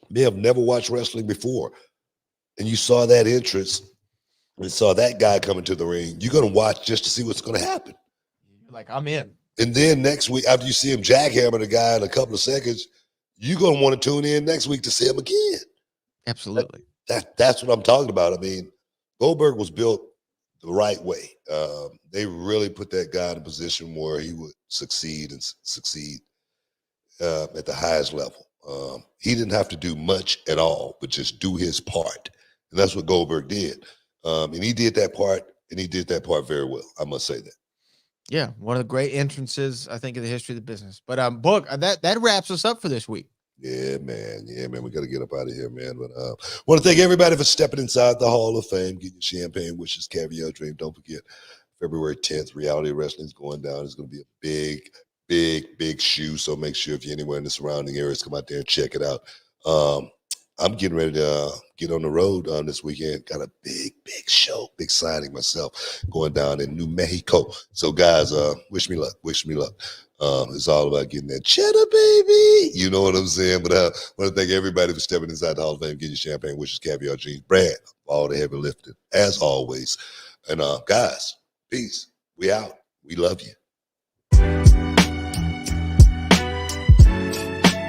may have never watched wrestling before, and you saw that entrance and saw that guy coming to the ring, you're going to watch just to see what's going to happen. You're like, I'm in. And then next week, after you see him jackhammer the guy in a couple of seconds, you're going to want to tune in next week to see him again. Absolutely. That's what I'm talking about. I mean, Goldberg was built the right way. They really put that guy in a position where he would succeed at the highest level. He didn't have to do much at all, but just do his part. And that's what Goldberg did. And he did that part, and he did that part very well. I must say that. Yeah, one of the great entrances, I think, in the history of the business. But Book, that wraps us up for this week. Yeah, man. We got to get up out of here, man. But want to thank everybody for stepping inside the Hall of Fame, getting champagne wishes, caviar dream. Don't forget, February 10th, Reality Wrestling is going down. It's going to be a big shoe. So make sure if you're anywhere in the surrounding areas, come out there and check it out. I'm getting ready to get on the road this weekend. Got a big show, big signing myself going down in New Mexico. So guys, wish me luck. It's all about getting that cheddar, baby. You know what I'm saying? But I want to thank everybody for stepping inside the Hall of Fame, getting your champagne wishes, caviar jeans, Brad, all the heavy lifting, as always. And guys, peace. We out. We love you.